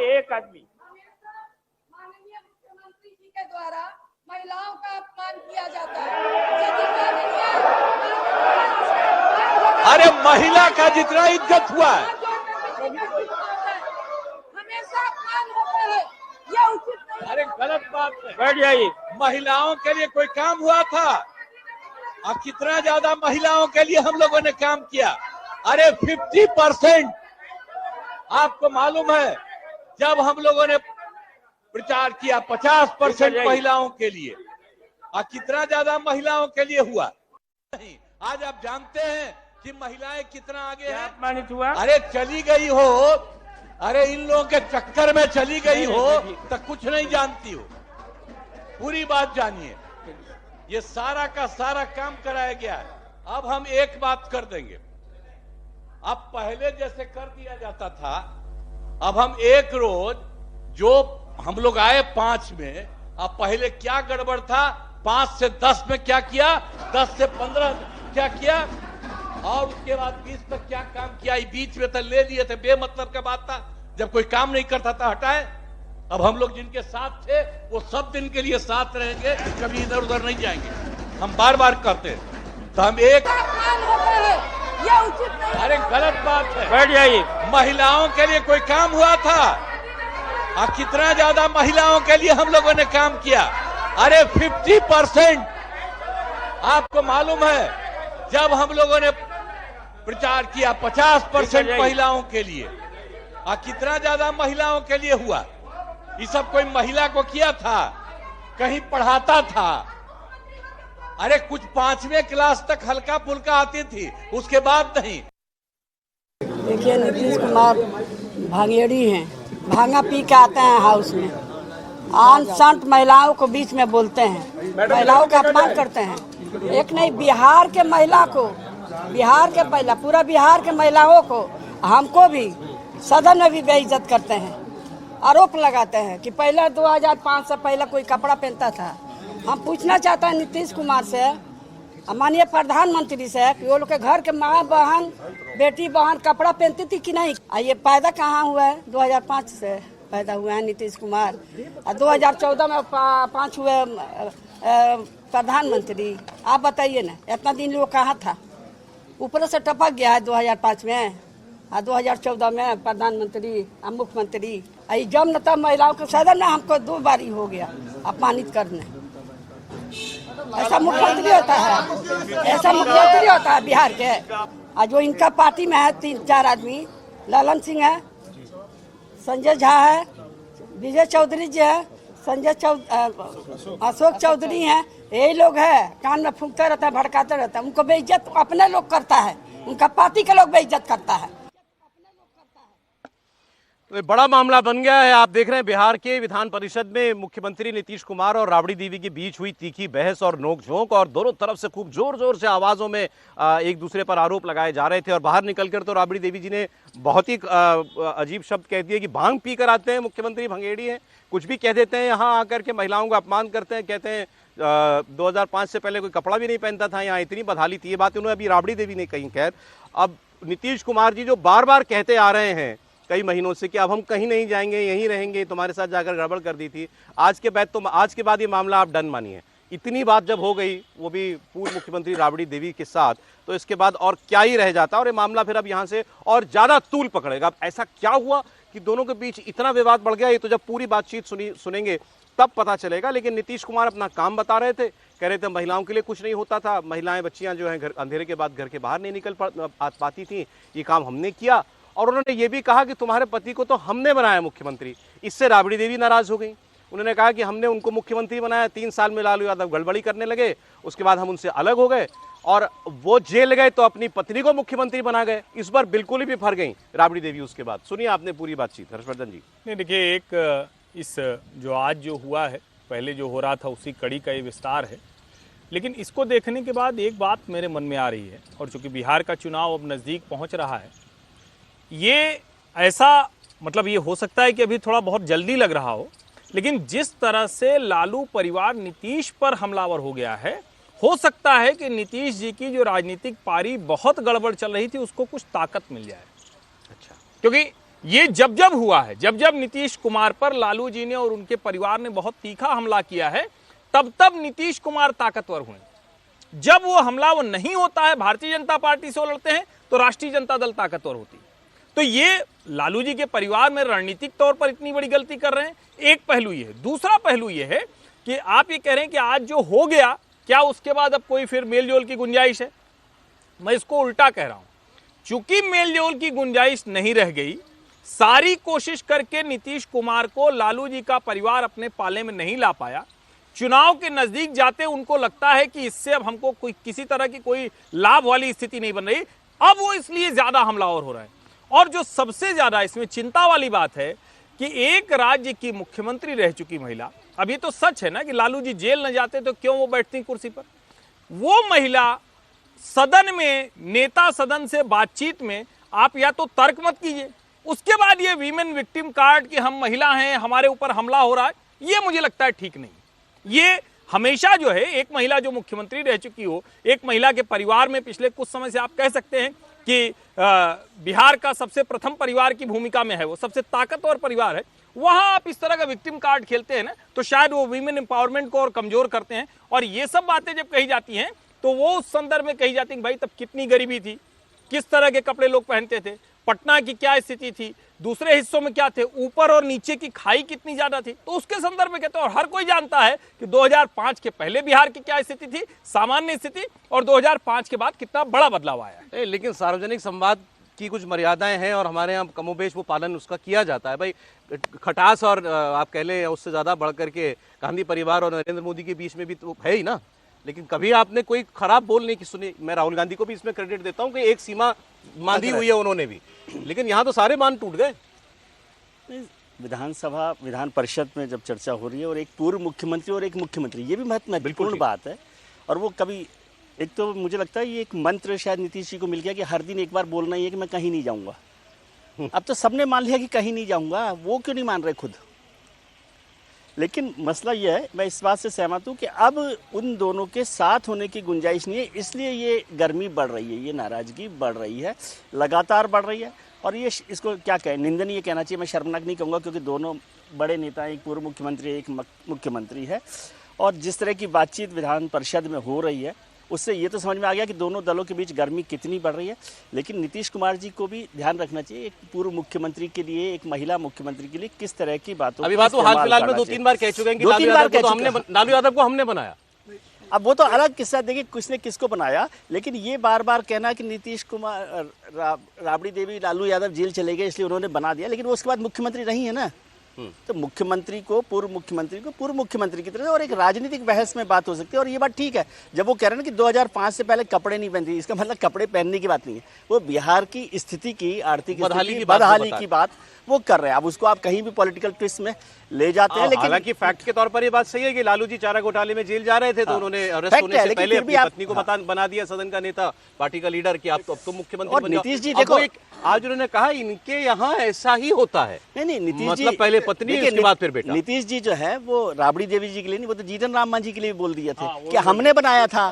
माननीय मुख्यमंत्री जी के द्वारा महिलाओं का अपमान किया जाता है। अरे महिला का जितना इज्जत हुआ है हमेशा अपमान होता है, यह उचित नहीं। अरे गलत बात है। बैठ जाइए। महिलाओं के लिए कोई काम हुआ था? और कितना ज्यादा महिलाओं के लिए हम लोगों ने काम किया। अरे 50% आपको मालूम है, जब हम लोगों ने प्रचार किया 50% महिलाओं के लिए, और कितना ज्यादा महिलाओं के लिए हुआ नहीं। आज आप जानते हैं कि महिलाएं कितना आगे हैं। अपमानित हुआ। अरे चली गई हो, अरे इन लोगों के चक्कर में चली गई हो तो कुछ नहीं जानती हो, पूरी बात जानिए। ये सारा का सारा काम कराया गया है। अब हम एक बात कर देंगे, अब पहले जैसे कर दिया जाता था, अब हम एक रोज, जो हम लोग आए 5 में, अब पहले क्या गड़बड़ था, 5 से 10 में क्या किया, 10 से 15 क्या किया, और उसके बाद 20 तक क्या काम किया, बीच में तो ले लिए थे, बेमतलब का बात था। जब कोई काम नहीं करता था हटाए। अब हम लोग जिनके साथ थे वो सब दिन के लिए साथ रहेंगे, कभी इधर उधर नहीं जाएंगे। हम बार बार करते हैं तो हम एक अपमान होता है, यह उचित नहीं। अरे गलत बात है। बैठ जाइए। महिलाओं के लिए कोई काम हुआ था? और कितना ज्यादा महिलाओं के लिए हम लोगों ने काम किया। अरे 50% आपको मालूम है, जब हम लोगों ने प्रचार किया 50% महिलाओं के लिए। कितना ज्यादा महिलाओं के लिए हुआ? ये सब कोई महिला को किया था? कहीं पढ़ाता था? अरे कुछ 5वीं क्लास तक हल्का फुल्का आती थी, उसके बाद नहीं। देखिए नीतीश कुमार भांगेड़ी हैं, भांगा पी के आते हैं हाउस में, आन संत महिलाओं को बीच में बोलते हैं, महिलाओं का अपमान करते हैं। एक नहीं, बिहार के महिला को, बिहार के महिला, पूरा बिहार के महिलाओं को, हमको भी सदन में भी बेइज्जत करते हैं, आरोप लगाते हैं कि पहले 2005 से पहले कोई कपड़ा पहनता था। हम पूछना चाहते हैं नीतीश कुमार से, माननीय प्रधानमंत्री से, कि वो लोग के घर के माँ बहन, बेटी बहन कपड़ा पहनती थी कि नहीं? ये पैदा कहाँ हुआ है? 2005 से पैदा हुए हैं नीतीश कुमार, और 2014 में 5 हुए प्रधानमंत्री। आप बताइए ना, इतना दिन लोग कहाँ था? ऊपर से टपक गया है 2005 में, और 2014 में प्रधानमंत्री और मुख्यमंत्री। जब न तब महिलाओं के सदन में हमको 2 बारी हो गया अपमानित करने। ऐसा मुख्यमंत्री होता है? ऐसा मुख्यमंत्री होता है बिहार के? और जो इनका पार्टी में है 3-4 आदमी, ललन सिंह है, संजय झा है, विजय चौधरी जी है, अशोक चौधरी हैं, यही लोग है, कान में फूंकते रहता है, भड़काते रहता है। उनको बेइज्जत अपने लोग करता है, उनका पार्टी के लोग बेइज्जत करता है। तो बड़ा मामला बन गया है। आप देख रहे हैं बिहार के विधान परिषद में मुख्यमंत्री नीतीश कुमार और राबड़ी देवी के बीच हुई तीखी बहस और नोकझोंक, और दोनों तरफ से खूब जोर जोर से आवाजों में एक दूसरे पर आरोप लगाए जा रहे थे। और बाहर निकलकर तो राबड़ी देवी जी ने बहुत ही अजीब शब्द कह दिए कि भांग पी कर आते हैं मुख्यमंत्री, भंगेड़ी हैं, कुछ भी कह देते हैं, यहाँ आकर के महिलाओं का अपमान करते हैं, कहते हैं 2005 से पहले कोई कपड़ा भी नहीं पहनता था, यहाँ इतनी बदहाली थी। ये बात उन्होंने अभी राबड़ी देवी ने कही। खैर, अब नीतीश कुमार जी जो बार बार कहते आ रहे हैं कई महीनों से कि अब हम कहीं नहीं जाएंगे, यहीं रहेंगे, तुम्हारे साथ जाकर गड़बड़ कर दी थी, आज के बाद ये मामला आप डन मानिए। इतनी बात जब हो गई, वो भी पूर्व मुख्यमंत्री राबड़ी देवी के साथ, तो इसके बाद और क्या ही रह जाता, और ये मामला फिर अब यहाँ से और ज्यादा तूल पकड़ेगा। अब ऐसा क्या हुआ कि दोनों के बीच इतना विवाद बढ़ गया, ये तो जब पूरी बातचीत सुनेंगे तब पता चलेगा। लेकिन नीतीश कुमार अपना काम बता रहे थे, कह रहे थे महिलाओं के लिए कुछ नहीं होता था, महिलाएं बच्चियां जो हैं अंधेरे के बाद घर के बाहर नहीं निकल पाती थी, ये काम हमने किया। और उन्होंने ये भी कहा कि तुम्हारे पति को तो हमने बनाया मुख्यमंत्री। इससे राबड़ी देवी नाराज हो गई। उन्होंने कहा कि हमने उनको मुख्यमंत्री बनाया, 3 साल में लालू यादव गड़बड़ी करने लगे, उसके बाद हम उनसे अलग हो गए और वो जेल गए तो अपनी पत्नी को मुख्यमंत्री बना गए। इस बार बिल्कुल ही बिफर गई राबड़ी देवी उसके बाद। सुनिए आपने पूरी बातचीत, हर्षवर्धन जी। नहीं, देखिए, एक इस जो आज जो हुआ है, पहले जो हो रहा था उसी कड़ी का ये विस्तार है। लेकिन इसको देखने के बाद एक बात मेरे मन में आ रही है, और चूंकि बिहार का चुनाव अब नज़दीक पहुंच रहा है, ये ऐसा मतलब ये हो सकता है कि अभी थोड़ा बहुत जल्दी लग रहा हो, लेकिन जिस तरह से लालू परिवार नीतीश पर हमलावर हो गया है, हो सकता है कि नीतीश जी की जो राजनीतिक पारी बहुत गड़बड़ चल रही थी उसको कुछ ताकत मिल जाए। अच्छा, क्योंकि ये जब जब हुआ है, जब जब नीतीश कुमार पर लालू जी ने और उनके परिवार ने बहुत तीखा हमला किया है, तब तब नीतीश कुमार ताकतवर हुए। जब वो हमला वो नहीं होता है, भारतीय जनता पार्टी से वो लड़ते हैं, तो राष्ट्रीय जनता दल ताकतवर होती है। तो ये लालू जी के परिवार में रणनीतिक तौर पर इतनी बड़ी गलती कर रहे हैं, एक पहलू ये है। दूसरा पहलू ये है कि आप ये कह रहे हैं कि आज जो हो गया, क्या उसके बाद अब कोई फिर मेलजोल की गुंजाइश है? मैं इसको उल्टा कह रहा हूं। चूंकि मेलजोल की गुंजाइश नहीं रह गई, सारी कोशिश करके नीतीश कुमार को लालू जी का परिवार अपने पाले में नहीं ला पाया, चुनाव के नजदीक जाते उनको लगता है कि इससे अब हमको कोई किसी तरह की कोई लाभ वाली स्थिति नहीं बन रही, अब वो इसलिए ज्यादा हमलावर हो रहा है। और जो सबसे ज्यादा इसमें चिंता वाली बात है कि एक राज्य की मुख्यमंत्री रह चुकी महिला, अब ये तो सच है ना कि लालू जी जेल न जाते तो क्यों वो बैठती कुर्सी पर, वो महिला सदन में, नेता सदन से बातचीत में, आप या तो तर्क मत कीजिए, उसके बाद ये वीमेन विक्टिम कार्ड कि हम महिला हैं, हमारे ऊपर हमला हो रहा है, ये मुझे लगता है ठीक नहीं। ये हमेशा जो है, एक महिला जो मुख्यमंत्री रह चुकी हो, एक महिला के परिवार में पिछले कुछ समय से आप कह सकते हैं कि बिहार का सबसे प्रथम परिवार की भूमिका में है, वो सबसे ताकतवर परिवार है, वहां आप इस तरह का विक्टिम कार्ड खेलते हैं ना, तो शायद वो वीमेन एम्पावरमेंट को और कमजोर करते हैं। और ये सब बातें जब कही जाती हैं तो वो उस संदर्भ में कही जाती है कि भाई तब कितनी गरीबी थी, किस तरह के कपड़े लोग पहनते थे, पटना की क्या स्थिति थी, दूसरे हिस्सों में क्या थे, ऊपर और नीचे की खाई कितनी ज्यादा थी, तो उसके संदर्भ में कहते हैं। और हर कोई जानता है कि 2005 के पहले बिहार की क्या स्थिति थी, सामान्य स्थिति, और 2005 के बाद कितना बड़ा बदलाव आया है। लेकिन सार्वजनिक संवाद की कुछ मर्यादाएं हैं और हमारे यहाँ कमोबेश वो पालन उसका किया जाता है। भाई खटास और आप कह लें उससे ज़्यादा बढ़ करके गांधी परिवार और नरेंद्र मोदी के बीच में भी तो है ही ना। लेकिन कभी आपने कोई खराब बोल नहीं की सुनी। मैं राहुल गांधी को भी इसमें क्रेडिट देता हूँ कि एक सीमा बांधी हुई है उन्होंने भी, लेकिन यहाँ तो सारे बांध टूट गए। विधानसभा विधान परिषद में जब चर्चा हो रही है और एक पूर्व मुख्यमंत्री और एक मुख्यमंत्री, ये भी महत्वपूर्ण बात है। और वो कभी एक तो मुझे लगता है ये एक मंत्र शायद नीतीश जी को मिल गया कि हर दिन एक बार बोलना ही है कि मैं कहीं नहीं जाऊंगा। अब तो सबने मान लिया कि कहीं नहीं जाऊंगा, वो क्यों नहीं मान रहे खुद। लेकिन मसला यह है, मैं इस बात से सहमत हूँ कि अब उन दोनों के साथ होने की गुंजाइश नहीं है, इसलिए ये गर्मी बढ़ रही है, ये नाराजगी बढ़ रही है, लगातार बढ़ रही है। और ये इसको क्या कहें, निंदनीय कहना चाहिए, मैं शर्मनाक नहीं कहूँगा, क्योंकि दोनों बड़े नेता, एक पूर्व मुख्यमंत्री एक मुख्यमंत्री है। और जिस तरह की बातचीत विधान परिषद में हो रही है उससे ये तो समझ में आ गया कि दोनों दलों के बीच गर्मी कितनी बढ़ रही है। लेकिन नीतीश कुमार जी को भी ध्यान रखना चाहिए, एक पूर्व मुख्यमंत्री के लिए, एक महिला मुख्यमंत्री के लिए किस तरह की बातों अभी बात वो हाल फिलहाल में 2-3 बार कह चुके हैं कि लालू यादव को हमने बनाया। अब वो तो अलग किस्सा, देखिए किसने किसको बनाया। लेकिन ये बार बार कहना कि नीतीश कुमार राबड़ी देवी लालू यादव जेल चले गए इसलिए उन्होंने बना दिया, लेकिन वो उसके बाद मुख्यमंत्री नहीं है ना। तो मुख्यमंत्री को पूर्व मुख्यमंत्री की तरह, और एक राजनीतिक बहस में बात हो सकती है। और ये बात ठीक है जब वो कह रहे हैं कि 2005 से पहले कपड़े नहीं पहनते, इसका मतलब कपड़े पहनने की बात नहीं है, वो बिहार की स्थिति की, आर्थिक बदहाली की बात वो कर रहे हैं। अब उसको आप कहीं भी पॉलिटिकल ट्विस्ट में ले जाते हैं। लेकिन हालांकि फैक्ट के तौर पर ये बात सही है कि लालू जी चारा घोटाले में जेल जा रहे थे, तो उन्होंने अरेस्ट होने से पहले अपनी पत्नी को बना दिया सदन का नेता, पार्टी का लीडर, कि आप तो मुख्यमंत्री बन जाओ। नीतीश जी देखो, आज उन्होंने कहा इनके यहाँ ऐसा ही होता है। नहीं नीतीश जी मतलब पहले पत्नी, उसके बाद फिर बेटा। नीतीश जी जो है वो राबड़ी देवी जी के लिए नहीं, वो तो जीतन राम मांझी के लिए बोल दिए थे कि हमने बनाया था।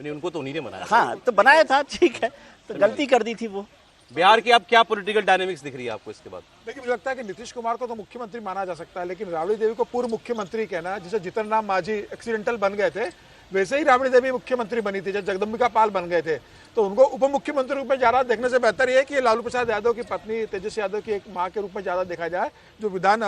उनको तो उन्हीं ने बनाया। हाँ तो बनाया था, ठीक है, तो गलती कर दी थी वो। बिहार की अब क्या पॉलिटिकल डायनेमिक्स दिख रही है आपको इसके बाद? देखिए, मुझे लगता है कि नीतीश कुमार को तो मुख्यमंत्री माना जा सकता है, लेकिन राबड़ी देवी को पूर्व मुख्यमंत्री कहना, जैसे जीतन राम मांझी एक्सीडेंटल बन गए थे वैसे ही राबड़ी देवी मुख्यमंत्री बनी थी, जब जगदम्बिका पाल बन गए थे, तो उनको उप मुख्यमंत्री रूप में ज्यादा देखने से बेहतर ये है कि लालू प्रसाद यादव की पत्नी तेजस्वी यादव की एक मां के रूप में ज्यादा देखा जाए, जो विधान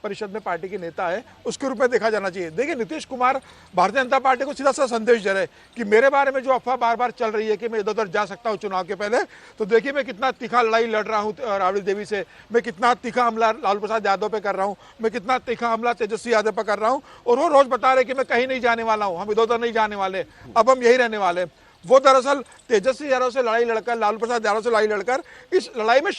परिषद में पार्टी की नेता है, उसके रूप में देखा जाना चाहिए। देखिए, नीतीश कुमार भारतीय जनता पार्टी को सीधा सा संदेश दे रहे कि मेरे बारे में जो अफवाह बार बार चल रही है कि मैं इधर उधर जा सकता हूँ चुनाव के पहले, तो देखिए मैं कितना तीखा लड़ाई लड़ रहा हूँ राबड़ी देवी से, मैं कितना तीखा हमला लालू प्रसाद यादव पे कर रहा हूँ, मैं कितना तीखा हमला तेजस्वी यादव पे कर रहा हूँ। और वो रोज बता रहे कि मैं कहीं नहीं जाने वाला हूँ, हम इधर उधर नहीं जाने वाले, अब हम यही रहने वाले। वो दरअसल तेजस्वी यादव से लड़ाई लड़कर, लालू प्रसाद यादव से लड़ाई लड़कर, इस लड़ाई में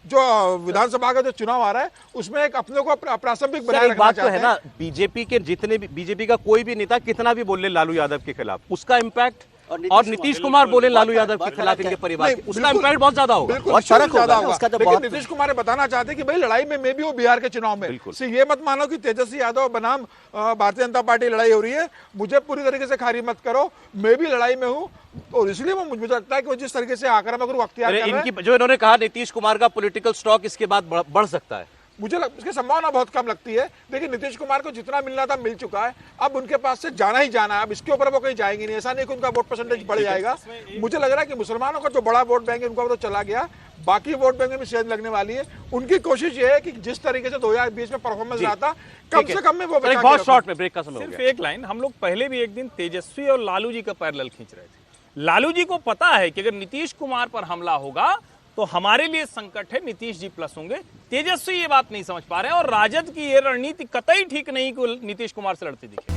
जो विधानसभा का जो चुनाव आ रहा है उसमें एक अपने को प्रासंगिक बनाए रखना चाहते हैं। है ना, बीजेपी के जितने भी, बीजेपी का कोई भी नेता कितना भी बोले लालू यादव के खिलाफ, उसका इम्पैक्ट, और नीतीश कुमार बोले लालू यादव के खिलाफ इनके परिवार, उसका इम्पैक्ट बहुत ज्यादा होगा, बहुत फर्क ज्यादा होगा। लेकिन नीतीश कुमार बताना चाहते हैं कि भाई लड़ाई में मैं भी हूँ बिहार के चुनाव में, ये मत मानो कि तेजस्वी यादव बनाम भारतीय जनता पार्टी लड़ाई हो रही है, मुझे पूरी तरीके से खारिज मत करो, मैं भी लड़ाई में हूँ। और इसलिए मुझे लगता है कि वो जिस तरीके से आक्रामक रूप अख्तियार कर रहे हैं, जो इन्होंने कहा नीतीश कुमार का पॉलिटिकल स्टॉक इसके बाद बढ़ सकता है, मुझे इसकी संभावना बहुत कम लगती है। देखिए, नीतीश कुमार को जितना मिलना था मिल चुका है, अब उनके पास से जाना ही जाना है, अब इसके ऊपर वो कहीं जाएंगे नहीं। ऐसा नहीं कि उनका वोट परसेंटेज बढ़ जाएगा। मुझे लग रहा है कि मुसलमानों का जो बड़ा वोट बैंक है उनका तो चला गया, बाकी वोट बैंक में शेयर लगने वाली है। उनकी कोशिश ये है कि जिस तरीके से 2020 में परफॉर्मेंस रहा था, कम से कम में वो बहुत शॉर्ट में ब्रेक का समय हो सिर्फ गया। एक लाइन, हम लोग पहले भी एक दिन तेजस्वी और लालू जी का पैरेलल खींच रहे थे। लालू जी को पता है कि अगर नीतीश कुमार पर हमला होगा तो हमारे लिए संकट है, नीतीश जी प्लस होंगे। तेजस्वी ये बात नहीं समझ पा रहे हैं, और राजद की ये रणनीति कतई ठीक नहीं कि नीतीश कुमार से लड़ते दिखे।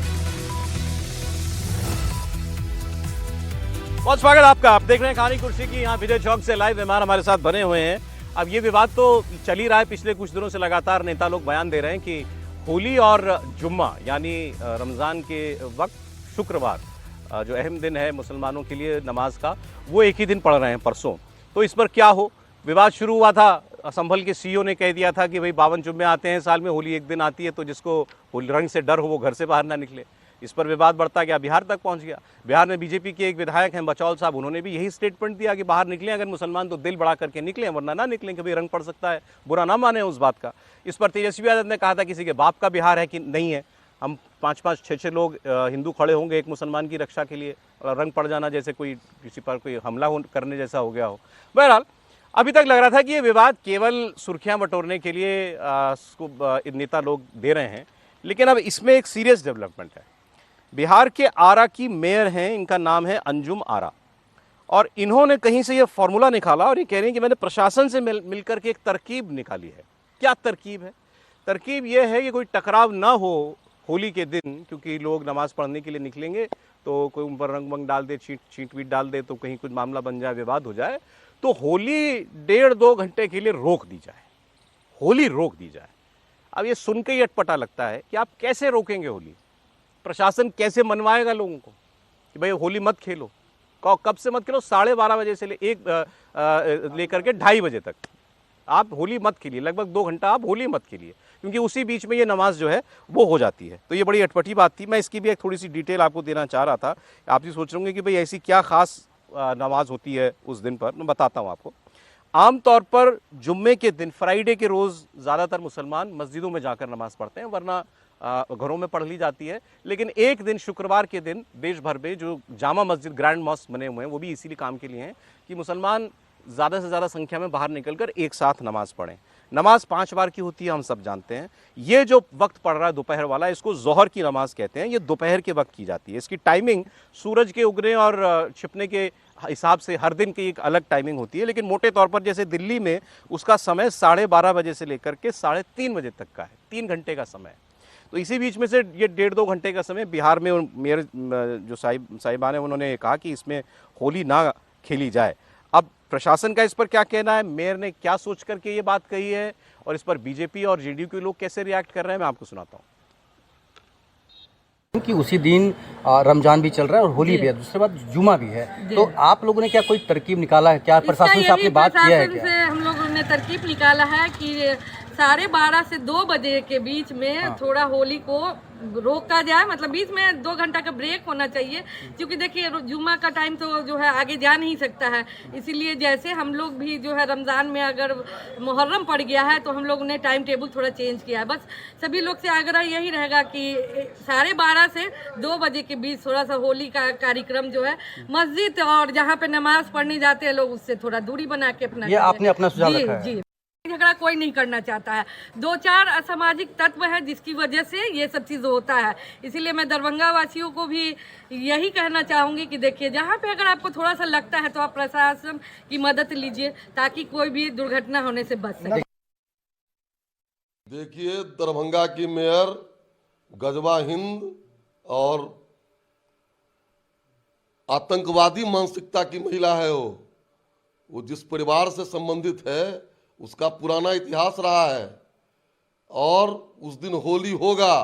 बहुत स्वागत आपका, आप देख रहे हैं कहानी कुर्सी की, यहाँ विजय चौक से लाइव मेहमान हमारे साथ बने हुए हैं। अब ये विवाद तो चल ही रहा है, पिछले कुछ दिनों से लगातार नेता लोग बयान दे रहे हैं कि होली और जुम्मा यानी रमजान के वक्त शुक्रवार, जो अहम दिन है मुसलमानों के लिए नमाज का, वो एक ही दिन पढ़ रहे हैं परसों। तो इस पर क्या हो, विवाद शुरू हुआ था। संभल के सीईओ ने कह दिया था कि भाई 52 जुम्मे आते हैं साल में, होली एक दिन आती है, तो जिसको रंग से डर हो वो घर से बाहर ना निकले। इस पर विवाद बढ़ता गया, बिहार तक पहुंच गया। बिहार में बीजेपी के एक विधायक हैं बचौल साहब, उन्होंने भी यही स्टेटमेंट दिया कि बाहर निकलें अगर मुसलमान तो दिल बढ़ा करके निकलें, वरना ना निकलें, कभी रंग पड़ सकता है, बुरा ना माने उस बात का। इस पर तेजस्वी यादव ने कहा था किसी के बाप का बिहार है कि नहीं है, हम 5-5, 6-6 लोग हिंदू खड़े होंगे एक मुसलमान की रक्षा के लिए, और रंग पड़ जाना जैसे कोई किसी पर कोई हमला करने जैसा हो गया हो। बहरहाल अभी तक लग रहा था कि ये विवाद केवल सुर्खियां बटोरने के लिए नेता लोग दे रहे हैं, लेकिन अब इसमें एक सीरियस डेवलपमेंट है। बिहार के आरा की मेयर हैं, इनका नाम है अंजुम आरा, और इन्होंने कहीं से ये फॉर्मूला निकाला और ये कह रही हैं कि मैंने प्रशासन से मिलकर के एक तरकीब निकाली है। क्या तरकीब है? तरकीब ये है कि कोई टकराव ना हो होली के दिन, क्योंकि लोग नमाज पढ़ने के लिए निकलेंगे तो कोई उन पर रंग वंग डाल दे, छींट वीट डाल दे, तो कहीं कुछ मामला बन जाए, विवाद हो जाए, तो होली 1.5-2 घंटे के लिए रोक दी जाए, होली रोक दी जाए। अब ये सुन के ही अटपटा लगता है कि आप कैसे रोकेंगे होली? प्रशासन कैसे मनवाएगा लोगों को कि भाई होली मत खेलो? कब से मत खेलो? 12:30 बजे से लेकर के 2:30 बजे तक आप होली मत खेलिए, लगभग 2 घंटा आप होली मत खेलिए, क्योंकि उसी बीच में ये नमाज जो है वो हो जाती है। तो ये बड़ी अटपटी बात थी। मैं इसकी भी एक थोड़ी सी डिटेल आपको देना चाह रहा था। आप भी सोच रहे होंगे कि भाई ऐसी क्या खास नमाज होती है उस दिन पर। मैं बताता हूँ आपको। आमतौर पर जुम्मे के दिन, फ्राइडे के रोज़ ज़्यादातर मुसलमान मस्जिदों में जाकर नमाज़ पढ़ते हैं, वरना घरों में पढ़ ली जाती है। लेकिन एक दिन, शुक्रवार के दिन, देश भर में जो जामा मस्जिद, ग्रैंड मॉस्क बने हुए हैं, वो भी इसीलिए काम के लिए हैं कि मुसलमान ज़्यादा से ज़्यादा संख्या में बाहर निकलकर एक साथ नमाज पढ़ें। नमाज 5 बार की होती है, हम सब जानते हैं। ये जो वक्त पड़ रहा है दोपहर वाला, इसको जोहर की नमाज कहते हैं। ये दोपहर के वक्त की जाती है। इसकी टाइमिंग सूरज के उगने और छिपने के हिसाब से हर दिन की एक अलग टाइमिंग होती है, लेकिन मोटे तौर पर जैसे दिल्ली में उसका समय 12:30 बजे से लेकर के 3:30 बजे तक का है, 3 घंटे का समय। तो इसी बीच में से ये 1.5-2 घंटे का समय बिहार में मेयर जो साहिबान है उन्होंने कहा कि इसमें होली ना खेली जाए। अब प्रशासन का इस पर क्या कहना है, मेयर ने क्या सोच करके ये बात कही है, और इस पर बीजेपी और जेडीयू के लोग कैसे रिएक्ट कर रहे हैं, मैं आपको सुनाता हूँ। कि उसी दिन रमजान भी चल रहा है और होली भी है, दूसरी बात जुमा भी है, तो आप लोगों ने क्या कोई तरकीब निकाला है? क्या प्रशासन से आपने बात किया है? क्या हम लोगों ने तरकीब निकाला है कि 12:30 से 2 बजे के बीच में थोड़ा होली को रोका जाए, मतलब बीच में 2 घंटा का ब्रेक होना चाहिए, क्योंकि देखिए जुम्मा का टाइम तो जो है आगे जा नहीं सकता है। इसीलिए जैसे हम लोग भी जो है रमज़ान में अगर मुहर्रम पड़ गया है तो हम लोग ने टाइम टेबल थोड़ा चेंज किया है। बस सभी लोग से आग्रह यही रहेगा कि 12:30 से 2 बजे के बीच थोड़ा सा होली का कार्यक्रम जो है मस्जिद और जहाँ पे नमाज पढ़ने जाते हैं लोग, उससे थोड़ा दूरी बना के अपना, ये आपने अपना सुझाव रखा है? जी, झगड़ा कोई नहीं करना चाहता है। 2-4 असामाजिक तत्व है जिसकी वजह से ये सब चीज़ होता है। इसीलिए मैं दरभंगा वासियों को भी यही कहना चाहूँगी कि देखिए, जहाँ पे अगर आपको थोड़ा सा लगता है तो आप प्रशासन की मदद लीजिए, ताकि कोई भी दुर्घटना होने से बच सके। देखिए, दरभंगा की मेयर गजवा हिंद और आतंकवादी मानसिकता की महिला है। वो जिस परिवार से संबंधित है उसका पुराना इतिहास रहा है, और उस दिन होली होगा,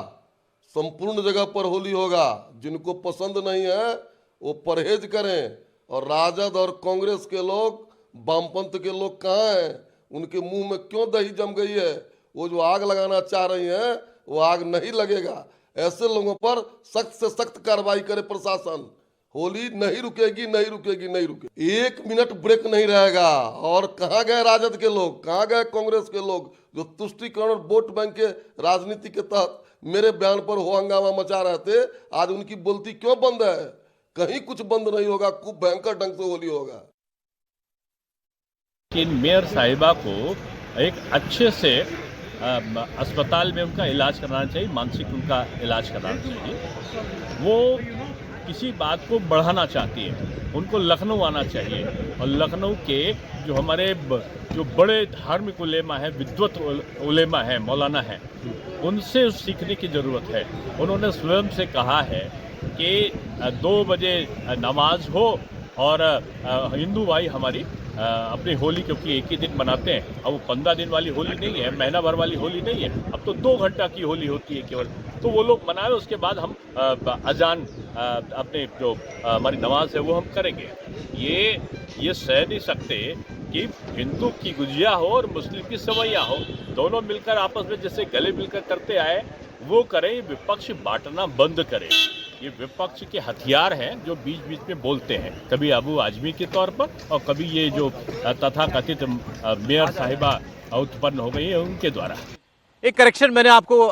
संपूर्ण जगह पर होली होगा। जिनको पसंद नहीं है वो परहेज करें। और राजद और कांग्रेस के लोग, वामपंथ के लोग कहाँ हैं? उनके मुंह में क्यों दही जम गई है? वो जो आग लगाना चाह रही हैं वो आग नहीं लगेगा। ऐसे लोगों पर सख्त से सख्त कार्रवाई करे प्रशासन। होली नहीं रुकेगी, नहीं रुकेगी, नहीं रुकेगी। 1 मिनट ब्रेक नहीं रहेगा। और कहाँ गए राजद के लोग, कहाँ गए कांग्रेस के लोग जो तुष्टीकरण और वोट बैंक के राजनीति के तहत मेरे बयान पर हो हंगामा मचा रहे थे? आज उनकी बोलती क्यों बंद है? कहीं कुछ बंद नहीं होगा, खूब भयंकर ढंग से होली होगा। मेयर साहिबा को एक अच्छे से अस्पताल में उनका इलाज कराना चाहिए, मानसिक उनका इलाज कराना चाहिए। वो किसी बात को बढ़ाना चाहती है, उनको लखनऊ आना चाहिए, और लखनऊ के जो हमारे जो बड़े धार्मिक उलेमा हैं, विद्वत उलेमा हैं, मौलाना हैं, उनसे सीखने की ज़रूरत है। उन्होंने स्वयं से कहा है कि 2 बजे नमाज हो, और हिंदू भाई हमारी अपनी होली, क्योंकि एक ही दिन मनाते हैं, अब वो 15 दिन वाली होली नहीं है, महीना भर वाली होली नहीं है, अब तो 2 घंटा की होली होती है केवल। तो वो लोग मनाए, उसके बाद हम अजान, अपने जो हमारी नमाज है वो हम करेंगे। ये सह नहीं सकते कि हिंदू की गुजिया हो और मुस्लिम की सवैया हो, दोनों मिलकर आपस में जैसे गले मिलकर करते आए वो करें। विपक्ष बांटना बंद करें। ये विपक्ष के हथियार हैं जो बीच बीच में बोलते हैं, कभी अबू आजमी के तौर पर और कभी ये जो तथाकथित मेयर साहिबा उत्पन्न हो गई है उनके द्वारा। एक करेक्शन मैंने आपको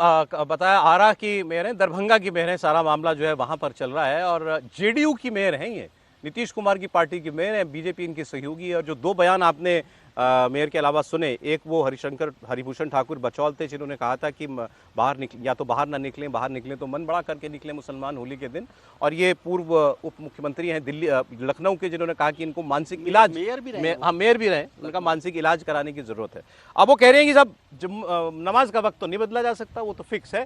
बताया, आरा की मेयर है, दरभंगा की मेयर है। सारा मामला जो है वहाँ पर चल रहा है, और जेडीयू की मेयर हैं ये, नीतीश कुमार की पार्टी के मेयर हैं, बीजेपी इनकी सहयोगी है। और जो दो बयान आपने मेयर के अलावा सुने, एक वो हरिभूषण ठाकुर बचौल थे जिन्होंने कहा था कि या तो बाहर ना निकलें, बाहर निकलें तो मन बड़ा करके निकले मुसलमान होली के दिन। और ये पूर्व उप मुख्यमंत्री हैं दिल्ली लखनऊ के, जिन्होंने कहा कि इनको मानसिक इलाज, मेयर भी रहे, उनका मानसिक इलाज कराने की जरूरत है। अब वो कह रहे हैं कि साहब नमाज का वक्त तो नहीं बदला जा सकता, वो तो फिक्स है,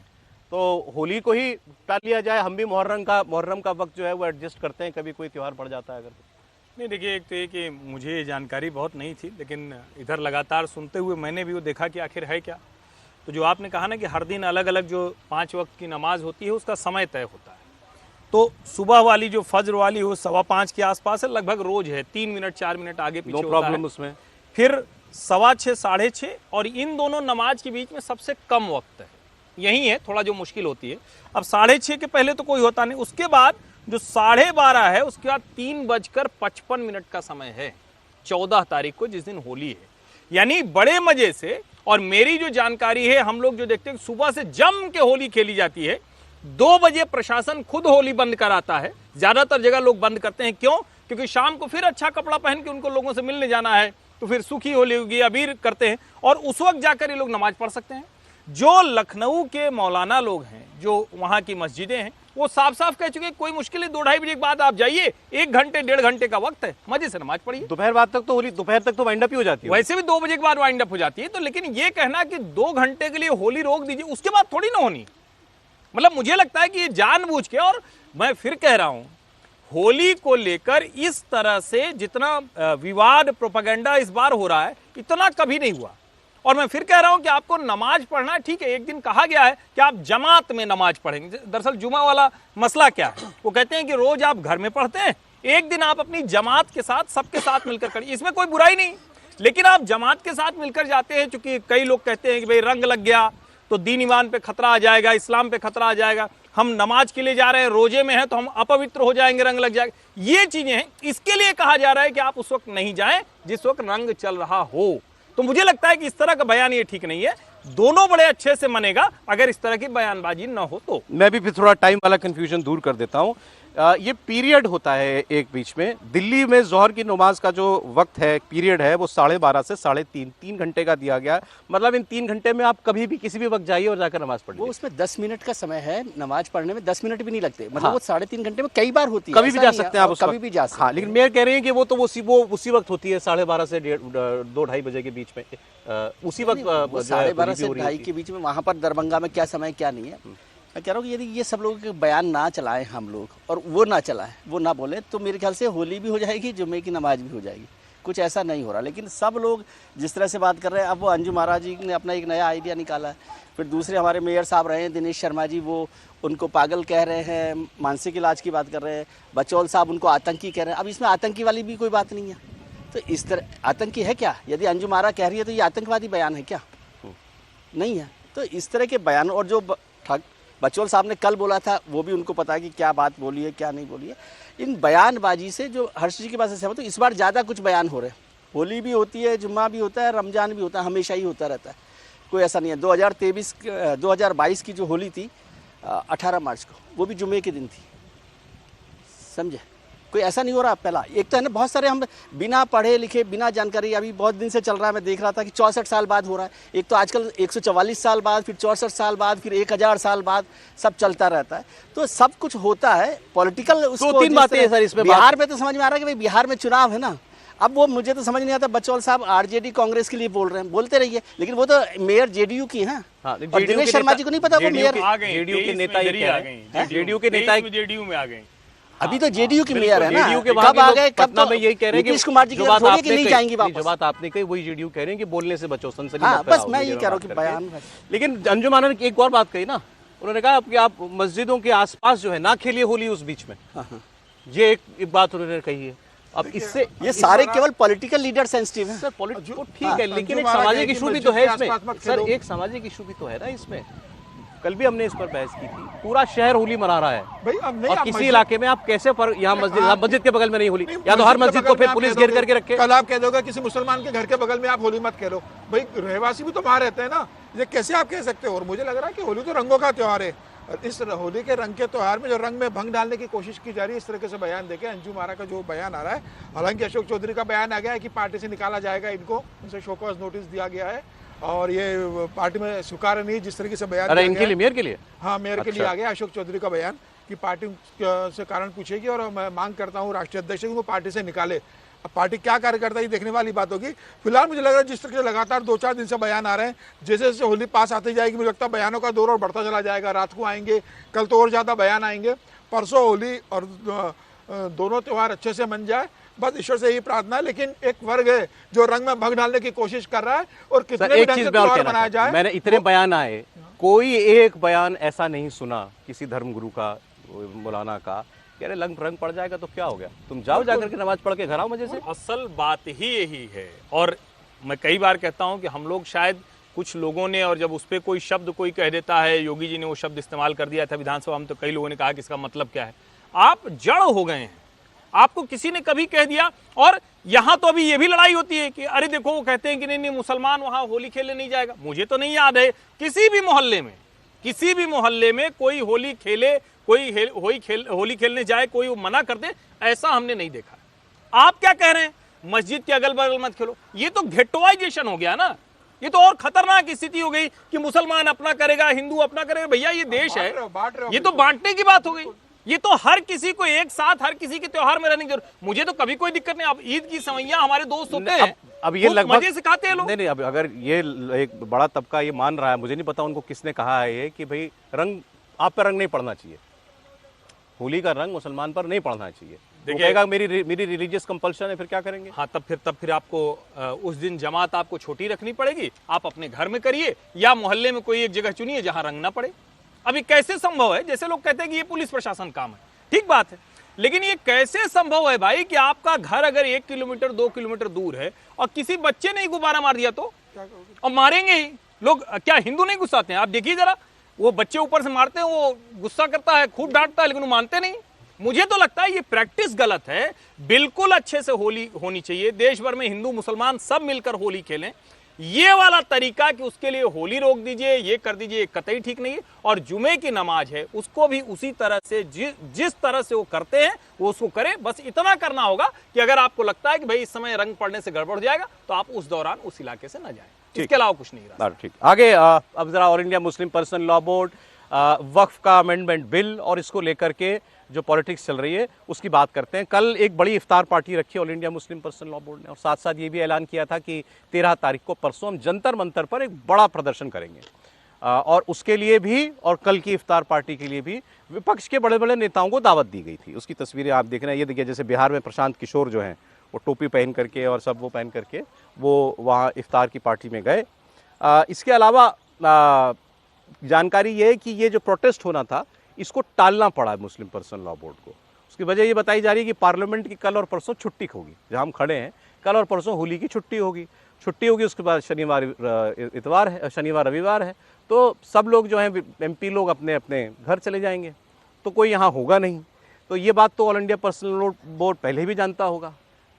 तो होली को ही टाल लिया जाए। हम भी मुहर्रम का वक्त जो है वो एडजस्ट करते हैं, कभी कोई त्यौहार पड़ जाता है अगर। नहीं देखिए, एक तो ये कि मुझे जानकारी बहुत नहीं थी, लेकिन इधर लगातार सुनते हुए मैंने भी वो देखा कि आखिर है क्या। तो जो आपने कहा ना कि हर दिन अलग अलग जो 5 वक्त की नमाज होती है उसका समय तय होता है, तो सुबह वाली जो फज्र वाली हो 5:15 के आसपास है, लगभग रोज है, 3 मिनट 4 मिनट आगे पीछे नो प्रॉब्लम उसमें। फिर 6:15 6:30 और इन दोनों नमाज के बीच में सबसे कम वक्त है, यही है थोड़ा जो मुश्किल होती है। अब 6:30 के पहले तो कोई होता नहीं, उसके बाद जो 12:30 है उसके बाद 3:55 का समय है 14 तारीख को, जिस दिन होली है। यानी बड़े मजे से, और मेरी जो जानकारी है, हम लोग जो देखते हैं सुबह से जम के होली खेली जाती है। 2 बजे प्रशासन खुद होली बंद कराता है, ज्यादातर जगह लोग बंद करते हैं। क्यों? क्योंकि शाम को फिर अच्छा कपड़ा पहन के उनको लोगों से मिलने जाना है, तो फिर सूखी होली होगी, अबीर करते हैं, और उस वक्त जाकर ये लोग नमाज पढ़ सकते हैं। जो लखनऊ के मौलाना लोग हैं, जो वहां की मस्जिदें हैं, वो साफ साफ कह चुके हैं कोई मुश्किल नहीं, 2-2:30 बजे के बाद आप जाइए, 1 घंटे 1.5 घंटे का वक्त है, मजे से नमाज पढ़िए। दोपहर बाद तक तो होली, दोपहर तक तो वाइंड अप ही हो जाती है, वैसे भी 2 बजे के बाद वाइंड अप हो जाती है। तो लेकिन ये कहना कि 2 घंटे के लिए होली रोक दीजिए, उसके बाद थोड़ी ना होनी, मतलब मुझे लगता है कि ये जानबूझ के, और मैं फिर कह रहा हूं, होली को लेकर इस तरह से जितना विवाद प्रोपेगेंडा इस बार हो रहा है, इतना कभी नहीं हुआ। और मैं फिर कह रहा हूं कि आपको नमाज पढ़ना ठीक है, एक दिन कहा गया है कि आप जमात में नमाज पढ़ेंगे। दरअसल जुमा वाला मसला क्या है, वो कहते हैं कि रोज आप घर में पढ़ते हैं, एक दिन आप अपनी जमात के साथ, सबके साथ मिलकर करिए, इसमें कोई बुराई नहीं। लेकिन आप जमात के साथ मिलकर जाते हैं, चूंकि कई लोग कहते हैं कि भाई रंग लग गया तो दीन ईमान पे खतरा आ जाएगा, इस्लाम पे खतरा आ जाएगा, हम नमाज के लिए जा रहे हैं, रोजे में हैं तो हम अपवित्र हो जाएंगे, रंग लग जाएगा, ये चीजें हैं। इसके लिए कहा जा रहा है कि आप उस वक्त नहीं जाएं जिस वक्त रंग चल रहा हो। तो मुझे लगता है कि इस तरह का बयान ये ठीक नहीं है। दोनों बड़े अच्छे से मनेगा अगर इस तरह की बयानबाजी न हो तो। मैं भी फिर थोड़ा टाइम वाला कंफ्यूजन दूर कर देता हूं। ये पीरियड होता है एक बीच में, दिल्ली में जोहर की नमाज का जो वक्त है, पीरियड है, वो 12:30 से 3:30, 3 घंटे का दिया गया है। मतलब इन 3 घंटे में आप कभी भी किसी भी वक्त जाइए और जाकर नमाज पढ़िए। वो उसमें 10 मिनट का समय है, नमाज पढ़ने में 10 मिनट भी नहीं लगते, मतलब वो 3.5 घंटे में कई बार होती है, कभी भी जा सकते हैं आप, कभी भी जा सकते हैं। हाँ, लेकिन मेयर कह रहे हैं कि वो तो उसी वक्त होती है 12:30 से 2-2:30 बजे के बीच में, उसी वक्त 12:30 से 2:30 के बीच में। वहाँ पर दरभंगा में क्या समय क्या नहीं है, मैं कह रहा हूँ कि यदि ये सब लोग बयान ना चलाएं हम लोग, और वो ना चलाएं, वो ना बोले, तो मेरे ख्याल से होली भी हो जाएगी, जुम्मे की नमाज भी हो जाएगी। कुछ ऐसा नहीं हो रहा, लेकिन सब लोग जिस तरह से बात कर रहे हैं, अब वो अंजू महाराज जी ने अपना एक नया आइडिया निकाला है, फिर दूसरे हमारे मेयर साहब रहे हैं दिनेश शर्मा जी, वो उनको पागल कह रहे हैं, मानसिक इलाज की बात कर रहे हैं, बचौल साहब उनको आतंकी कह रहे हैं। अब इसमें आतंकी वाली भी कोई बात नहीं है, तो इस तरह आतंकी है क्या? यदि अंजू महाराज कह रही है तो ये आतंकवादी बयान है क्या? नहीं है। तो इस तरह के बयान, और जो बचौल साहब ने कल बोला था वो भी उनको पता है कि क्या बात बोली है क्या नहीं बोली है। इन बयानबाजी से जो हर्ष जी के पास सहमत, तो इस बार ज़्यादा कुछ बयान हो रहे हैं। होली भी होती है, जुम्मा भी होता है, रमजान भी होता है, हमेशा ही होता रहता है, कोई ऐसा नहीं है। 2022 की जो होली थी 18 मार्च को, वो भी जुम्मे के दिन थी, समझे? कोई ऐसा नहीं हो रहा। पहला एक तो है ना, बहुत सारे हम बिना पढ़े लिखे, बिना जानकारी, अभी बहुत दिन से चल रहा है, मैं देख रहा था कि 64 साल बाद हो रहा है। एक तो आजकल 144 साल बाद, फिर 64 साल बाद, फिर 1000 साल बाद, सब चलता रहता है। तो सब कुछ होता है पॉलिटिकल। 2-3 बातें हैं सर इसमें। बिहार में तो समझ में आ रहा है कि भाई बिहार में चुनाव है ना, अब वो मुझे तो समझ नहीं आता, बचौल साहब आरजेडी कांग्रेस के लिए बोल रहे हैं, बोलते रहिए, लेकिन वो तो मेयर जेडीयू की है। और दिनेश शर्मा जी को नहीं पता वो मेयर जेडीयू के नेता, जेडीयू के नेता जेडीयू में आ गए। अभी तो जेडीयू की मेयर है ना, कब आ गए? कब तो यही कह रहे हैं नीतीश कुमार जी की बात कि नहीं जाएंगी वापस। जो बात आपने कही वही जेडीयू कह रहे हैं कि बोलने से बचो, सनसनी हाँ, बस मैं ये कह रहा हूँ कि बयान। लेकिन अंजुमाना ने एक और बात कही ना, उन्होंने कहा कि आप मस्जिदों के आसपास जो है ना खेलिए होली उस बीच में, ये एक बात उन्होंने कही है। अब इससे ये सारे केवल पॉलिटिकल लीडर सेंसिटिव हैं। सर पॉलिटिकल ठीक है, लेकिन एक सामाजिक इशू भी तो है इसमें सर, एक सामाजिक इशू भी तो है ना इसमें। कल भी हमने इस पर बहस की थी, पूरा शहर होली मना रहा है भाई, अब नहीं, और किसी इलाके में आप कैसे पर यहाँ मस्जिद के बगल में नहीं होली, या तो हर मस्जिद को फिर पुलिस घेर करके रखे। कल आप कह दोगे किसी मुसलमान के घर के बगल में आप होली मत खेलो, भाई रहवासी भी तो बाहर रहते हैं ना, ये कैसे आप कह सकते हो? और मुझे लग रहा है कि होली तो रंगों का त्योहार है, और इस होली के रंग के त्योहार में जो रंग में भंग डालने की कोशिश की जा रही है, इस तरीके से बयान देके अंजुम आरा का जो बयान आ रहा है, हालांकि अशोक चौधरी का बयान आ गया है कि पार्टी से निकाला जाएगा इनको, उनसे शोकॉज नोटिस दिया गया है और ये पार्टी में स्वीकार नहीं जिस तरीके से बयान। अरे इनके लिए, मेयर के लिए? हाँ, मेयर के लिए आ गया अशोक चौधरी का बयान कि पार्टी से कारण पूछेगी और मैं मांग करता हूँ राष्ट्रीय अध्यक्ष को पार्टी से निकाले। अब पार्टी क्या कार्य करता है ये देखने वाली बात होगी। फिलहाल मुझे लग रहा है जिस तरह से लगातार 2-4 दिन से बयान आ रहे हैं, जैसे जैसे होली पास आती जाएगी मुझे लगता है बयानों का दौर और बढ़ता चला जाएगा। रात को आएंगे, कल तो और ज़्यादा बयान आएंगे। परसों होली और दोनों त्यौहार अच्छे से मन जाए, बस ईश्वर से यही प्रार्थना है। लेकिन एक वर्ग है जो रंग में भंग डालने की कोशिश कर रहा है और कितने भी ढंग से त्यौहार मनाया जाए। मैंने इतने बयान आए, कोई एक बयान ऐसा नहीं सुना किसी धर्मगुरु का, मौलाना का, अरे रंग पड़ जाएगा तो क्या हो गया, तुम जाओ जाकर के नमाज पढ़ के घर आओ मजे से। असल बात ही यही है। और मैं कई बार कहता हूं कि हम लोग शायद कुछ लोगों ने, और जब उस पर कोई शब्द कोई कह देता है, योगी जी ने वो शब्द इस्तेमाल कर दिया था विधानसभा में, तो कई लोगों ने कहा कि इसका मतलब क्या है। आप जड़ हो गए हैं, आपको किसी ने कभी कह दिया। और यहां तो अभी ये भी लड़ाई होती है कि अरे देखो वो कहते हैं कि नहीं मुसलमान वहां होली खेलने नहीं जाएगा। मुझे तो नहीं याद है किसी भी मोहल्ले में कोई होली खेले, कोई होली खेलने जाए, कोई मना कर दे, ऐसा हमने नहीं देखा। आप क्या कह रहे हैं मस्जिद के अगल बगल मत खेलो, ये तो घेटोइजेशन हो गया ना। ये तो और खतरनाक स्थिति हो गई कि मुसलमान अपना करेगा, हिंदू अपना करेगा। भैया ये देश है, ये तो बांटने की बात हो गई। ये तो हर किसी को एक साथ, हर किसी के त्योहार में रहने की जरूरत। मुझे तो कभी कोई दिक्कत नहीं। अब ईद की सवैया हमारे दोस्त होते हैं, अब ये लगभग मजे से खाते हैं लोग। नहीं, अब अगर ये एक बड़ा तबका ये मान रहा है, मुझे नहीं पता उनको किसने कहा है ये कि भाई रंग आप पर रंग नहीं पड़ना चाहिए, होली का रंग मुसलमान पर नहीं पड़ना चाहिए। देखिएगा मेरी रिलीजियस कंपल्शन है, फिर क्या करेंगे? हाँ, तब फिर आपको उस दिन जमात आपको छोटी रखनी पड़ेगी। आप अपने घर में करिए या मोहल्ले में कोई एक जगह चुनिए जहां रंग ना पड़े। अभी कैसे संभव है? जैसे लोग कहते हैं कि ये पुलिस प्रशासन काम है, ठीक बात है, लेकिन ये कैसे संभव है भाई कि आपका घर अगर 1 किलोमीटर 2 किलोमीटर दूर है और किसी बच्चे ने ही गुब्बारा मार दिया तो? और मारेंगे ही लोग। क्या हिंदू नहीं गुस्साते हैं? आप देखिए जरा, वो बच्चे ऊपर से मारते हैं, वो गुस्सा करता है, खूब डांटता है, लेकिन वो मानते नहीं। मुझे तो लगता है ये प्रैक्टिस गलत है। बिल्कुल अच्छे से होली होनी चाहिए, देश भर में हिंदू मुसलमान सब मिलकर होली खेलें। ये वाला तरीका कि उसके लिए होली रोक दीजिए, ये कर दीजिए, कतई ठीक नहीं है। और जुमे की नमाज है उसको भी उसी तरह से जिस तरह से वो करते हैं वो उसको करें। बस इतना करना होगा कि अगर आपको लगता है कि भाई इस समय रंग पड़ने से गड़बड़ हो जाएगा तो आप उस दौरान उस इलाके से न जाएं। इसके अलावा कुछ नहीं रहा। ठीक, आगे अब जरा all India Muslim personal law board, वक्फ का अमेंडमेंट बिल और इसको लेकर के जो पॉलिटिक्स चल रही है उसकी बात करते हैं। कल एक बड़ी इफ्तार पार्टी रखी all India Muslim personal law board ने, और साथ साथ ये भी ऐलान किया था कि 13 तारीख को परसों हम जंतर मंतर पर एक बड़ा प्रदर्शन करेंगे। और उसके लिए भी और कल की इफ्तार पार्टी के लिए भी विपक्ष के बड़े बड़े नेताओं को दावत दी गई थी। उसकी तस्वीरें आप देख रहे हैं। ये देखिए, जैसे बिहार में प्रशांत किशोर जो हैं वो टोपी पहन करके और सब वो पहन करके वो वहाँ इफ्तार की पार्टी में गए। इसके अलावा जानकारी ये है कि ये जो प्रोटेस्ट होना था इसको टालना पड़ा मुस्लिम पर्सनल लॉ बोर्ड को। उसकी वजह ये बताई जा रही है कि पार्लियामेंट की कल और परसों छुट्टी होगी। जहां हम खड़े हैं कल और परसों होली की छुट्टी होगी। उसके बाद शनिवार रविवार है, तो सब लोग जो हैं एमपी लोग अपने अपने घर चले जाएंगे, तो कोई यहाँ होगा नहीं। तो ये बात तो all India personal law board पहले भी जानता होगा,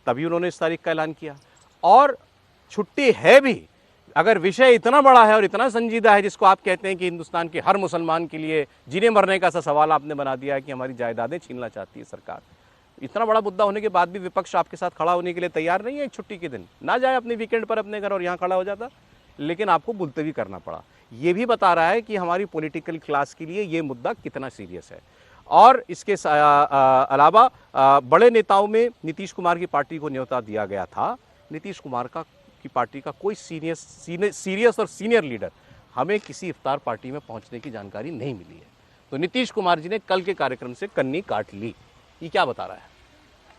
तभी उन्होंने इस तारीख का ऐलान किया। और छुट्टी है भी, अगर विषय इतना बड़ा है और इतना संजीदा है जिसको आप कहते हैं कि हिंदुस्तान के हर मुसलमान के लिए जीने मरने का सा सवाल आपने बना दिया है कि हमारी जायदादें छीनना चाहती है सरकार, इतना बड़ा मुद्दा होने के बाद भी विपक्ष आपके साथ खड़ा होने के लिए तैयार नहीं है। एक छुट्टी के दिन ना जाए अपने वीकेंड पर अपने घर और यहाँ खड़ा हो जाता, लेकिन आपको मुलतवी करना पड़ा। ये भी बता रहा है कि हमारी पॉलिटिकल क्लास के लिए ये मुद्दा कितना सीरियस है। और इसके अलावा बड़े नेताओं में नीतीश कुमार की पार्टी को न्योता दिया गया था। नीतीश कुमार की पार्टी का कोई सीरियस और सीनियर लीडर हमें किसी इफ्तार पार्टी में पहुंचने की जानकारी नहीं मिली है। तो नीतीश कुमार जी ने कल के कार्यक्रम से कन्नी काट ली। ये क्या बता रहा है?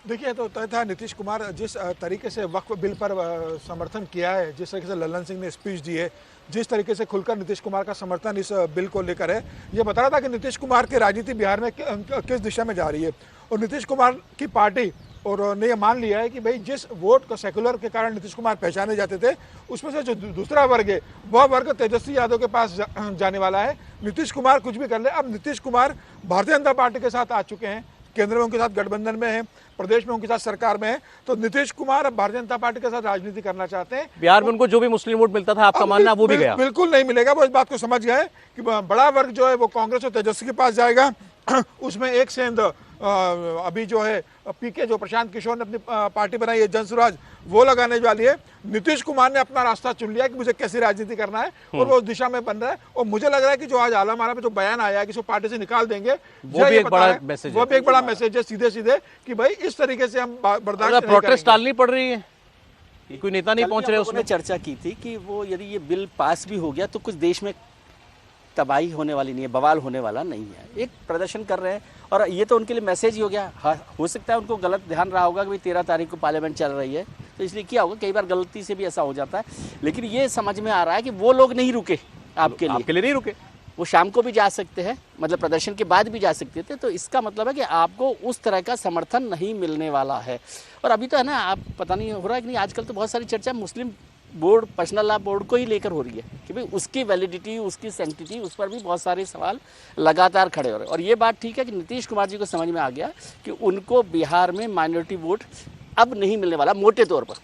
देखिए, तो तय था नीतीश कुमार जिस तरीके से वक्फ बिल पर समर्थन किया है, जिस तरीके से लल्लन सिंह ने स्पीच दी है, जिस तरीके से खुलकर नीतीश कुमार का समर्थन इस बिल को लेकर है, ये बता रहा था कि नीतीश कुमार की राजनीति बिहार में किस दिशा में जा रही है। और नीतीश कुमार की पार्टी और ने ये मान लिया है कि भाई जिस वोट को सेकुलर के कारण नीतीश कुमार पहचाने जाते थे, उसमें से जो दूसरा वर्ग है वह वर्ग तेजस्वी यादव के पास जाने वाला है। नीतीश कुमार कुछ भी कर ले, अब नीतीश कुमार भारतीय जनता पार्टी के साथ आ चुके हैं। केंद्र में उनके साथ गठबंधन में है, प्रदेश में उनके साथ सरकार में है, तो नीतीश कुमार अब भारतीय जनता पार्टी के साथ राजनीति करना चाहते हैं। बिहार में उनको जो भी मुस्लिम वोट मिलता था, आपका मानना वो भी गया? बिल्कुल नहीं मिलेगा। वो इस बात को समझ गए कि बड़ा वर्ग जो है वो कांग्रेस और तेजस्वी के पास जाएगा। उसमें एक सेंध अभी जो है पीके, जो प्रशांत किशोर ने अपनी पार्टी बनाई है जनसुराज, वो लगाने वाली है। नीतीश कुमार ने अपना रास्ता चुन लिया कि मुझे कैसी राजनीति करना है और वो उस दिशा में बन रहा है। और मुझे लग रहा है कि जो आज आला मारा पे जो बयान आया है कि इसको पार्टी से निकाल देंगे, वो भी एक बड़ा मैसेज है। वो भी एक बड़ा मैसेज है सीधे सीधे कि भाई इस तरीके से हम बर्दाश्त नहीं करेंगे। प्रोटेस्ट डालनी पड़ रही है, कोई नेता नहीं पहुंच रहे उसमें। चर्चा की थी कि वो यदि ये बिल पास भी हो गया तो कुछ देश में तबाही होने वाली नहीं है, बवाल होने वाला नहीं है। एक प्रदर्शन कर रहे हैं और ये तो उनके लिए मैसेज ही हो गया। हाँ, हो सकता है उनको गलत ध्यान रहा होगा कि भाई 13 तारीख को पार्लियामेंट चल रही है, तो इसलिए किया होगा। कई बार गलती से भी ऐसा हो जाता है, लेकिन ये समझ में आ रहा है कि वो लोग नहीं रुके आपके लिए नहीं रुके। वो शाम को भी जा सकते हैं, मतलब प्रदर्शन के बाद भी जा सकते थे। तो इसका मतलब है कि आपको उस तरह का समर्थन नहीं मिलने वाला है। और अभी तो है ना, आप पता नहीं हो रहा है कि नहीं, आजकल तो बहुत सारी चर्चा मुस्लिम बोर्ड, पर्सनल लॉ बोर्ड को ही लेकर हो रही है कि भाई उसकी वैलिडिटी, उसकी सैंक्टिटी, उस पर भी बहुत सारे सवाल लगातार खड़े हो रहे हैं। और ये बात ठीक है कि नीतीश कुमार जी को समझ में आ गया कि उनको बिहार में माइनॉरिटी वोट अब नहीं मिलने वाला, मोटे तौर पर।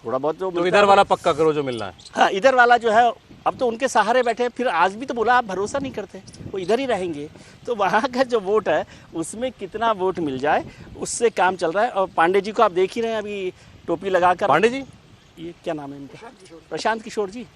थोड़ा बहुत जो इधर वाला पक्का करो जो मिलना है। हाँ, इधर वाला जो है अब तो उनके सहारे बैठे हैं। फिर आज भी तो बोला आप भरोसा नहीं करते, वो इधर ही रहेंगे। तो वहाँ का जो वोट है उसमें कितना वोट मिल जाए, उससे काम चल रहा है। और पांडे जी को आप देख ही रहे हैं, अभी टोपी लगाकर। पांडे जी, ये क्या नाम है इनका? प्रशांत किशोर जी।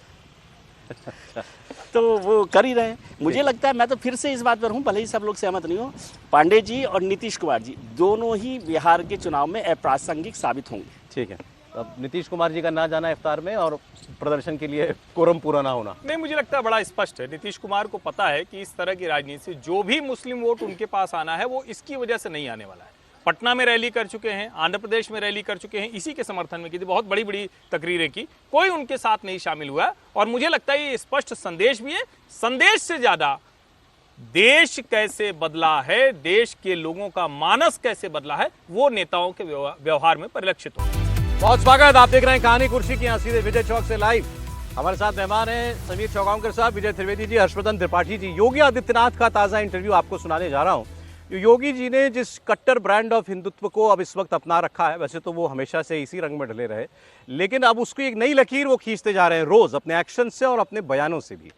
तो वो कर ही रहे हैं। मुझे लगता है, मैं तो फिर से इस बात पर हूँ, भले ही सब लोग सहमत नहीं हो, पांडे जी और नीतीश कुमार जी दोनों ही बिहार के चुनाव में अप्रासंगिक साबित होंगे। ठीक है, अब नीतीश कुमार जी का ना जाना इफ्तार में और प्रदर्शन के लिए कोरम पूरा ना होना, नहीं, मुझे लगता है बड़ा स्पष्ट है। नीतीश कुमार को पता है कि इस तरह की राजनीति से जो भी मुस्लिम वोट उनके पास आना है वो इसकी वजह से नहीं आने वाला है। पटना में रैली कर चुके हैं, आंध्र प्रदेश में रैली कर चुके हैं, इसी के समर्थन में की थी, बहुत बड़ी बड़ी तकरीरें की, कोई उनके साथ नहीं शामिल हुआ। और मुझे लगता है ये स्पष्ट संदेश भी है। संदेश से ज्यादा देश कैसे बदला है, देश के लोगों का मानस कैसे बदला है, वो नेताओं के व्यवहार में परिलक्षित हो। बहुत स्वागत, आप देख रहे हैं कहानी कुर्सी की, यहाँ सीधे विजय चौक से लाइव। हमारे साथ मेहमान हैं समीर चौगांवकर साहब, विजय त्रिवेदी जी, हर्षवर्धन त्रिपाठी जी। योगी आदित्यनाथ का ताजा इंटरव्यू आपको सुनाने जा रहा हूँ। योगी जी ने जिस कट्टर ब्रांड ऑफ हिंदुत्व को अब इस वक्त अपना रखा है, वैसे तो वो हमेशा से इसी रंग में ढले रहे, लेकिन अब उसको एक नई लकीर वो खींचते जा रहे हैं रोज, अपने एक्शन से और अपने बयानों से भी।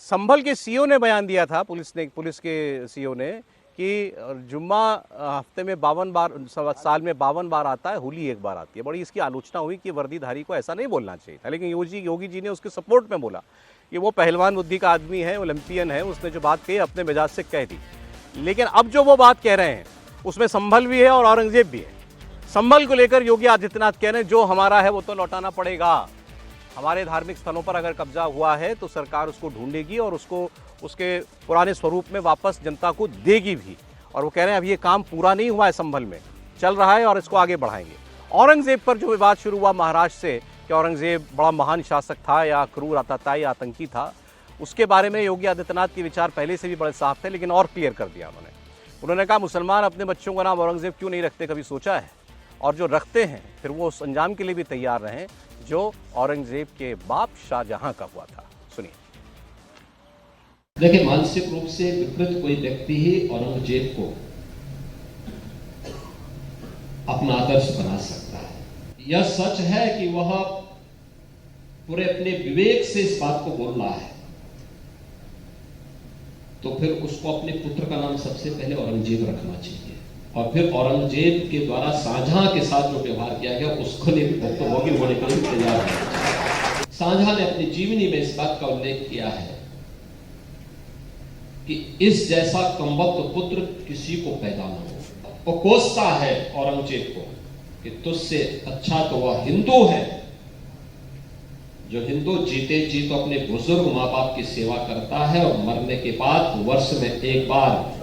संभल के सीओ ने बयान दिया था, पुलिस के सीओ ने, कि जुम्मा हफ्ते में 52 बार, साल में 52 बार आता है, होली एक बार आती है। बड़ी इसकी आलोचना हुई कि वर्दीधारी को ऐसा नहीं बोलना चाहिए था, लेकिन योगी जी ने उसके सपोर्ट में बोला कि वो पहलवान बुद्धि का आदमी है, ओलंपियन है, उसने जो बात कही अपने मिजाज से कह दी। लेकिन अब जो वो बात कह रहे हैं उसमें संभल भी है और औरंगजेब भी है। संभल को लेकर योगी आदित्यनाथ कह रहे हैं जो हमारा है वो तो लौटाना पड़ेगा। हमारे धार्मिक स्थलों पर अगर कब्जा हुआ है तो सरकार उसको ढूंढेगी और उसको उसके पुराने स्वरूप में वापस जनता को देगी भी। और वो कह रहे हैं अब ये काम पूरा नहीं हुआ है, संभल में चल रहा है और इसको आगे बढ़ाएंगे। औरंगजेब पर जो विवाद शुरू हुआ महाराष्ट्र से कि औरंगजेब बड़ा महान शासक था या क्रूर आतताई आतंकी था, उसके बारे में योगी आदित्यनाथ के विचार पहले से भी बड़े साफ थे, लेकिन और क्लियर कर दिया उन्होंने कहा मुसलमान अपने बच्चों का नाम औरंगजेब क्यों नहीं रखते, कभी सोचा है? और जो रखते हैं फिर वो उस अंजाम के लिए भी तैयार रहें जो औरंगजेब के बाप शाहजहां का हुआ था। सुनिए। देखिए, मानसिक रूप से विकृत कोई व्यक्ति ही औरंगजेब को अपना आदर्श बना सकता है। यह सच है कि वह पूरे अपने विवेक से इस बात को बोल रहा है, तो फिर उसको अपने पुत्र का नाम सबसे पहले औरंगजेब रखना चाहिए। और फिर औरंगजेब के द्वारा शाहजहां के साथ जो व्यवहार किया गया उसको लिए भी भुक्तभोगी होने के लिए तैयार है। शाहजहां ने अपनी जीवनी में इस बात का उल्लेख किया है कि इस जैसा कमबख्त पुत्र किसी को पैदा न हो। वो कोसता है औरंगजेब को कि तुझसे अच्छा तो वह हिंदू है जो हिंदू जीते जी तो अपने बुजुर्ग माँ बाप की सेवा करता है और मरने के बाद वर्ष में एक बार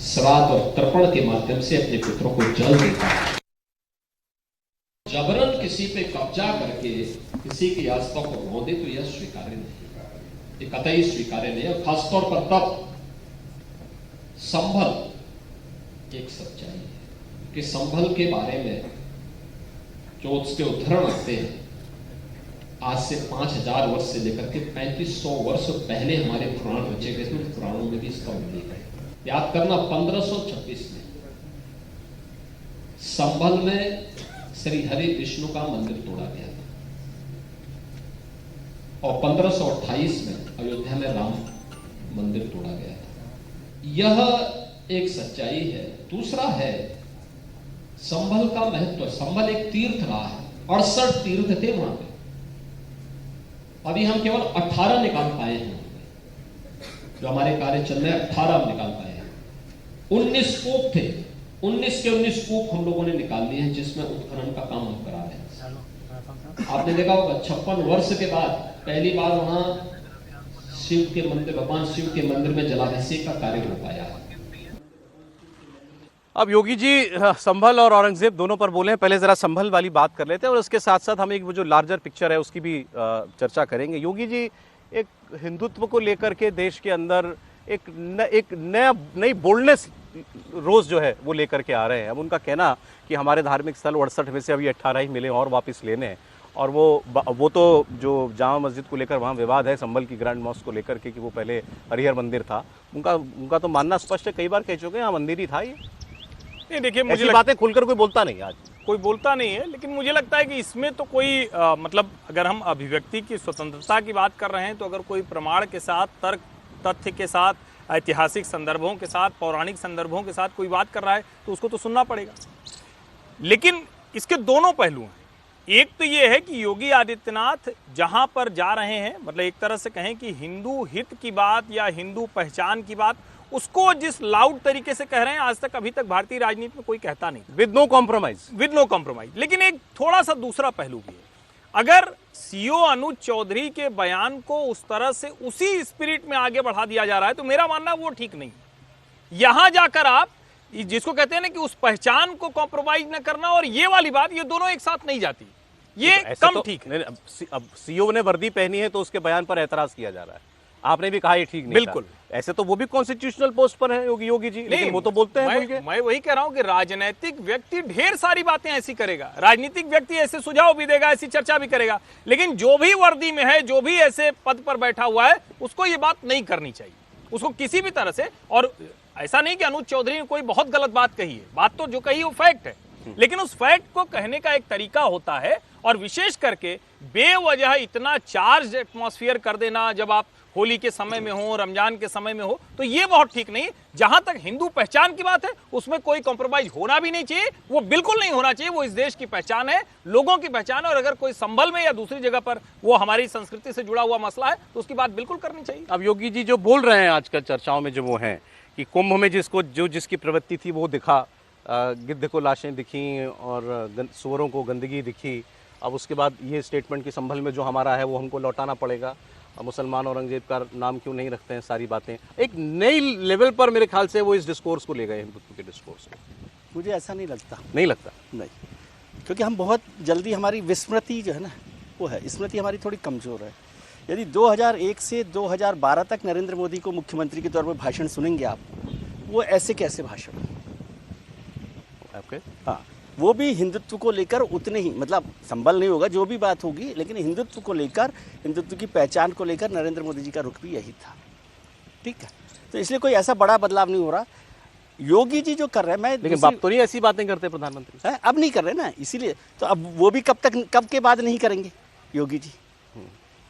श्राद्ध और तर्पण के माध्यम से अपने पुत्रों को जल देता है। जबरन किसी पे कब्जा करके किसी की आस्था को रोंदे तो यह स्वीकार्य नहीं, ये कतई स्वीकार्य नहीं। और खासतौर पर तब संभल एक सच्चाई है कि संभल के बारे में जो उसके उदाहरण आते हैं आज से 5000 वर्ष से लेकर के 3500 वर्ष पहले हमारे पुराण रचे गए थे, पुराणों में भी इसका उल्लेख है। याद करना 1526 में संभल में श्री हरि विष्णु का मंदिर तोड़ा गया था और 1528 में अयोध्या में राम मंदिर तोड़ा गया था। यह एक सच्चाई है। दूसरा है संभल का महत्व। संभल एक तीर्थ रहा है, 68 तीर्थ थे वहां पे, अभी हम केवल 18 निकाल पाए हैं। जो हमारे कार्य चल रहे हैं 18 हम निकाल पाए हैं। 19 कूप थे, 19 के 19 कूप हम लोगों ने निकाल लिए हैं, जिसमें उत्खनन का काम हम करा रहे हैं। आपने देखा होगा 56 वर्ष के बाद पहली बार वहां शिव के मंदिर, भगवान शिव के मंदिर में जलाभिषेक का कार्य हो पाया है। अब योगी जी संभल और औरंगजेब दोनों पर बोले हैं। पहले जरा संभल वाली बात कर लेते हैं और उसके साथ साथ हम एक वो जो लार्जर पिक्चर है उसकी भी चर्चा करेंगे। योगी जी एक हिंदुत्व को लेकर के देश के अंदर एक नई बोल्डनेस रोज जो है वो लेकर के आ रहे हैं। अब उनका कहना कि हमारे धार्मिक स्थल 68 में से अभी 18 ही मिले और वापस लेने हैं, और वो तो जो जामा मस्जिद को लेकर वहाँ विवाद है, संभल की ग्रैंड मॉस्क को लेकर के कि वो पहले हरिहर मंदिर था, उनका तो मानना स्पष्ट है, कई बार कह चुके हैं हाँ मंदिर ही था ये। नहीं देखिए, मुझे बातें खुलकर कोई बोलता नहीं, आज कोई बोलता नहीं है, लेकिन मुझे लगता है कि इसमें तो कोई मतलब अगर हम अभिव्यक्ति की स्वतंत्रता की बात कर रहे हैं तो अगर कोई प्रमाण के साथ, तर्क तथ्य के साथ, ऐतिहासिक संदर्भों के साथ, पौराणिक संदर्भों के साथ कोई बात कर रहा है तो उसको तो सुनना पड़ेगा। लेकिन इसके दोनों पहलू हैं। एक तो ये है कि योगी आदित्यनाथ जहां पर जा रहे हैं, मतलब एक तरह से कहें कि हिंदू हित की बात या हिंदू पहचान की बात, उसको जिस लाउड तरीके से कह रहे हैं आज तक अभी तक भारतीय राजनीति में कोई कहता नहीं, विद नो कॉम्प्रोमाइज। लेकिन एक थोड़ा सा दूसरा पहलू भी है। अगर सीओ अनुज चौधरी के बयान को उस तरह से उसी स्पिरिट में आगे बढ़ा दिया जा रहा है तो मेरा मानना वो ठीक नहीं। यहां जाकर आप जिसको कहते हैं ना कि उस पहचान को कॉम्प्रोमाइज न करना और ये वाली बात, ये दोनों एक साथ नहीं जाती, ये तो कम ठीक है। अब सीओ ने वर्दी पहनी है तो उसके बयान पर एतराज किया जा रहा है। आपने भी कहा ये ठीक नहीं बिल्कुल था। ऐसे तो वो भी कॉन्स्टिट्यूशनल पोस्ट पर है योगी जी, लेकिन वो तो बोलते हैं। मैं वही कह रहा हूं कि राजनीतिक व्यक्ति ढेर सारी बातें ऐसी करेगा, राजनीतिक व्यक्ति ऐसे सुझाव भी देगा, ऐसी चर्चा भी करेगा, लेकिन जो भी वर्दी में है, जो भी ऐसे पद पर बैठा हुआ है, उसको ये बात नहीं करनी चाहिए, उसको किसी भी तरह से। और ऐसा नहीं कि अनुज चौधरी ने कोई बहुत गलत बात कही है, बात तो जो कही वो फैक्ट है, लेकिन उस फैक्ट को कहने का एक तरीका होता है। और विशेष करके बेवजह इतना चार्ज एटमॉस्फेयर कर देना जब आप होली के समय में हो, रमजान के समय में हो, तो ये बहुत ठीक नहीं। जहां तक हिंदू पहचान की बात है उसमें कोई कॉम्प्रोमाइज होना भी नहीं चाहिए, वो बिल्कुल नहीं होना चाहिए। वो इस देश की पहचान है, लोगों की पहचान है, और अगर कोई संभल में या दूसरी जगह पर वो हमारी संस्कृति से जुड़ा हुआ मसला है तो उसकी बात बिल्कुल करनी चाहिए। अब योगी जी जो बोल रहे हैं आजकल चर्चाओं में जो वो हैं कि कुंभ में जिसकी प्रवृत्ति थी वो दिखा, गिद्ध को लाशें दिखी और सुअरों को गंदगी दिखी। अब उसके बाद ये स्टेटमेंट कि संभल में जो हमारा है वो हमको लौटाना पड़ेगा, मुसलमान औरंगजेब का नाम क्यों नहीं रखते हैं, सारी बातें एक नई लेवल पर मेरे ख्याल से वो इस डिस्कोर्स को ले गए, हिंदुत्व के डिस्कोर्स को। मुझे ऐसा नहीं लगता। नहीं, क्योंकि हम बहुत जल्दी, हमारी विस्मृति जो है ना वो है, स्मृति हमारी थोड़ी कमज़ोर है। यदि 2001 से 2012 तक नरेंद्र मोदी को मुख्यमंत्री के तौर पर भाषण सुनेंगे आप, वो ऐसे कैसे भाषण आपके, हाँ, वो भी हिंदुत्व को लेकर उतने ही, मतलब संभल नहीं होगा जो भी बात होगी, लेकिन हिंदुत्व को लेकर, हिंदुत्व की पहचान को लेकर नरेंद्र मोदी जी का रुख भी यही था। ठीक है, तो इसलिए कोई ऐसा बड़ा बदलाव नहीं हो रहा। योगी जी जो कर रहे हैं, मैं लेकिन बाप तो नहीं ऐसी बातें करते प्रधानमंत्री है, अब नहीं कर रहे ना, इसीलिए तो अब वो भी कब के बाद नहीं करेंगे योगी जी।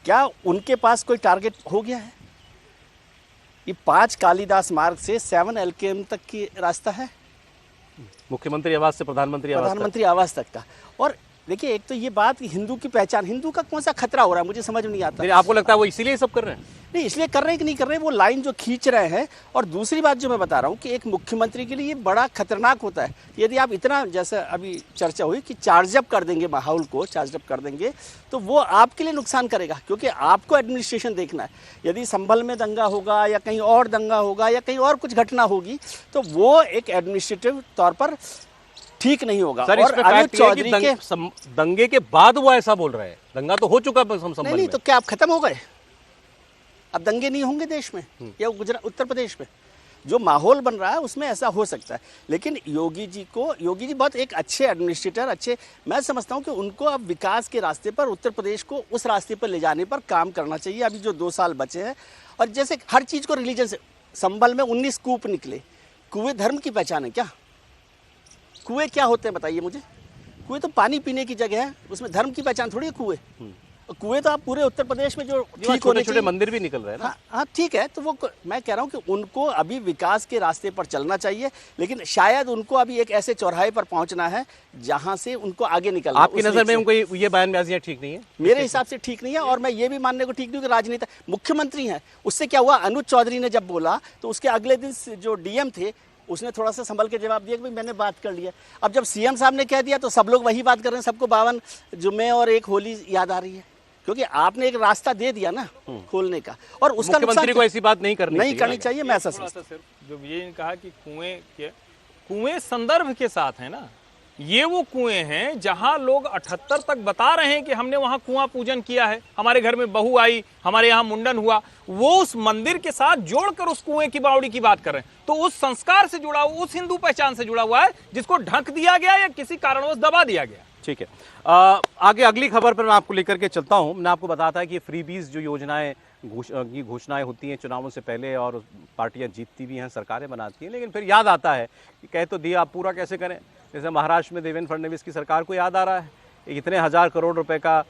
क्या उनके पास कोई टारगेट हो गया है? ये 5 कालिदास मार्ग से 7 LKM तक की रास्ता है, मुख्यमंत्री आवास से प्रधानमंत्री आवास तक का। और देखिए, एक तो ये बात कि हिंदू की पहचान, हिंदू का कौन सा खतरा हो रहा है मुझे समझ में नहीं आता। आपको लगता है वो इसीलिए सब कर रहे हैं? नहीं, इसलिए कर रहे हैं कि नहीं कर रहे हैं, वो लाइन जो खींच रहे हैं। और दूसरी बात जो मैं बता रहा हूँ कि एक मुख्यमंत्री के लिए ये बड़ा खतरनाक होता है यदि आप इतना, जैसे अभी चर्चा हुई कि चार्ज अप कर देंगे, माहौल को चार्ज अप कर देंगे, तो वो आपके लिए नुकसान करेगा, क्योंकि आपको एडमिनिस्ट्रेशन देखना है। यदि संभल में दंगा होगा या कहीं और दंगा होगा या कहीं और कुछ घटना होगी तो वो एक एडमिनिस्ट्रेटिव तौर पर ठीक नहीं होगा। सर, और अनुज चौधरी के दंगे के बाद वो ऐसा बोल रहे हैं, दंगा तो हो चुका है। नहीं, तो क्या आप खत्म हो गए? अब दंगे नहीं होंगे देश में या उत्तर प्रदेश में? जो माहौल बन रहा है उसमें ऐसा हो सकता है। लेकिन योगी जी बहुत एक अच्छे एडमिनिस्ट्रेटर, अच्छे, मैं समझता हूं कि उनको अब विकास के रास्ते पर, उत्तर प्रदेश को उस रास्ते पर ले जाने पर काम करना चाहिए। अभी जो 2 साल बचे हैं, और जैसे हर चीज को रिलीजन से, संभल में 19 कूप निकले, कुएं धर्म की पहचान है क्या? कुएं क्या होते हैं बताइए मुझे? कुएं तो पानी पीने की जगह है, उसमें धर्म की पहचान थोड़ी है कुएं। कुएं तो आप पूरे उत्तर प्रदेश में जो ठीक होने छोटे मंदिर भी निकल रहे हैं ना। हाँ ठीक है, तो वो मैं कह रहा हूँ कि उनको अभी विकास के रास्ते पर चलना चाहिए, लेकिन शायद उनको अभी एक ऐसे चौराहे पर पहुंचना है जहां से उनको आगे निकलना। आपकी नजर में उनको ये बयानबाजियां ठीक नहीं है? मेरे हिसाब से ठीक नहीं है, और मैं ये भी मानने को ठीक नहीं हूँ कि राजनेता मुख्यमंत्री हैं। उससे क्या हुआ, अनुज चौधरी ने जब बोला तो उसके अगले दिन जो डीएम थे उसने थोड़ा सा संभल के जवाब दिया कि भाई मैंने बात कर लिया। अब जब सीएम साहब ने कह दिया तो सब लोग वही बात कर रहे हैं, सबको 52 जुम्मे और एक होली याद आ रही है, क्योंकि आपने एक रास्ता दे दिया ना खोलने का, और उसका मुख्यमंत्री को ऐसी बात नहीं करनी चाहिए। मैं ऐसा समझता हूं। जो ये कहा कि कुएं संदर्भ के साथ है ना, ये वो कुएं हैं जहां लोग 78 तक बता रहे हैं कि हमने वहां कुआं पूजन किया है, हमारे घर में बहू आई, हमारे यहाँ मुंडन हुआ, वो उस मंदिर के साथ जोड़कर उस कुएं की बावड़ी की बात कर रहे हैं। तो उस संस्कार से जुड़ा हुआ, उस हिंदू पहचान से जुड़ा हुआ है जिसको ढक दिया गया या किसी कारणवश दबा दिया गया। ठीक है, आगे अगली खबर पर मैं आपको लेकर के चलता हूं। मैंने आपको बताया था कि फ्रीबीज जो योजनाएं की घोषणाएं होती हैं चुनावों से पहले, और पार्टियां जीतती भी हैं, सरकारें बनाती हैं, लेकिन फिर याद आता है कि कह तो दिया, आप पूरा कैसे करें। जैसे महाराष्ट्र में देवेंद्र फडणवीस की सरकार को याद आ रहा है इतने 1000 करोड़ रुपए का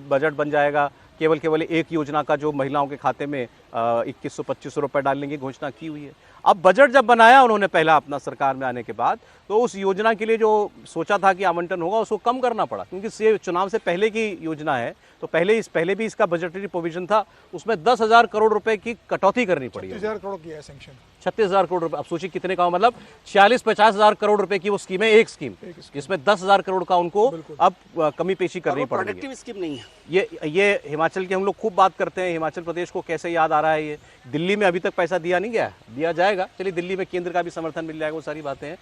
बजट बन जाएगा, केवल एक योजना का जो महिलाओं के खाते में 2100-2500 रुपए डालने की घोषणा की हुई है। अब बजट जब बनाया उन्होंने पहला अपना सरकार में आने के बाद, तो उस योजना के लिए जो सोचा था कि आवंटन होगा उसको कम करना पड़ा, क्योंकि ये चुनाव से पहले की योजना है। तो पहले भी इसका बजटरी प्रोविजन था, उसमें 10,000 करोड़ रुपए की कटौती करनी पड़ी। 36,000 करोड़ की है सैंक्शन, 36,000 करोड़ रुपए। अब सोचिए कितने का, मतलब 40-50,000 करोड़ रुपए की वो स्कीम है, एक स्कीम जिसमें 10,000 करोड़ का उनको अब कमी पेशी करनी पड़ रही है। स्कीम नहीं है ये हिमाचल की हम लोग खूब बात करते हैं, हिमाचल प्रदेश को कैसे याद आ रहा है ये। दिल्ली में अभी तक पैसा दिया नहीं गया, दिया जाएगा, चलिए दिल्ली में केंद्र का भी समर्थन मिल जाएगा, वो सारी बातें हैं।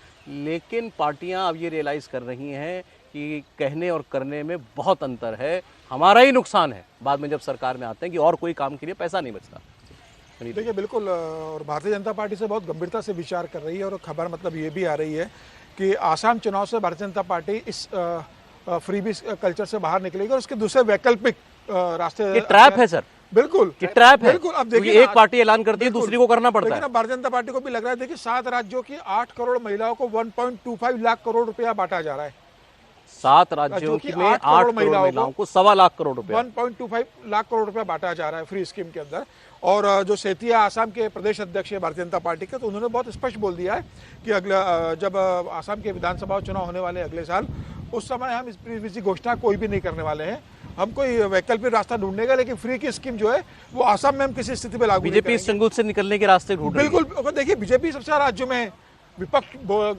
लेकिन पार्टियां अब ये रियलाइज कर रही हैं कि कहने और करने में बहुत अंतर है, हमारा ही नुकसान है बाद में जब सरकार में आते हैं कि और कोई काम के लिए पैसा नहीं बचता। देखिए बिल्कुल, और भारतीय जनता पार्टी से बहुत गंभीरता से विचार कर रही है, और खबर मतलब ये भी आ रही है कि आसाम चुनाव से भारतीय जनता पार्टी इस फ्रीबीज कल्चर से बाहर निकलेगी और उसके दूसरे वैकल्पिक रास्ते। ये ट्रैप है सर, बिल्कुल कि ट्रैप है। बिल्कुल, अब देखिए एक पार्टी ऐलान करती है, दूसरी को करना पड़ता है। भारतीय जनता पार्टी को भी लग रहा है, देखिए 7 राज्यों की 8 करोड़ महिलाओं को 1.25 लाख करोड़ रुपया बांटा जा रहा है। 7 राज्यों की में 8 करोड़ महिलाओं को 1.25 लाख करोड़ रुपया, 1.25 लाख करोड़ रुपया बांटा जा रहा है फ्री स्कीम के अंदर। और जो सेतिया आसाम के प्रदेश अध्यक्ष है भारतीय जनता पार्टी के, तो उन्होंने बहुत स्पष्ट बोल दिया है कि अगला जब आसाम के विधानसभा चुनाव होने वाले अगले साल, उस समय हम इस घोषणा कोई भी नहीं करने वाले हैं, हम कोई वैकल्पिक रास्ता ढूंढने का, लेकिन फ्री की स्कीम जो है वो आसाम में हम किसी स्थिति में लागू नहीं करेंगे। बीजेपी इस चंगुल से निकलने के रास्ते ढूंढ रही है। बिल्कुल, देखिए बीजेपी सबसे राज्यों में है, विपक्ष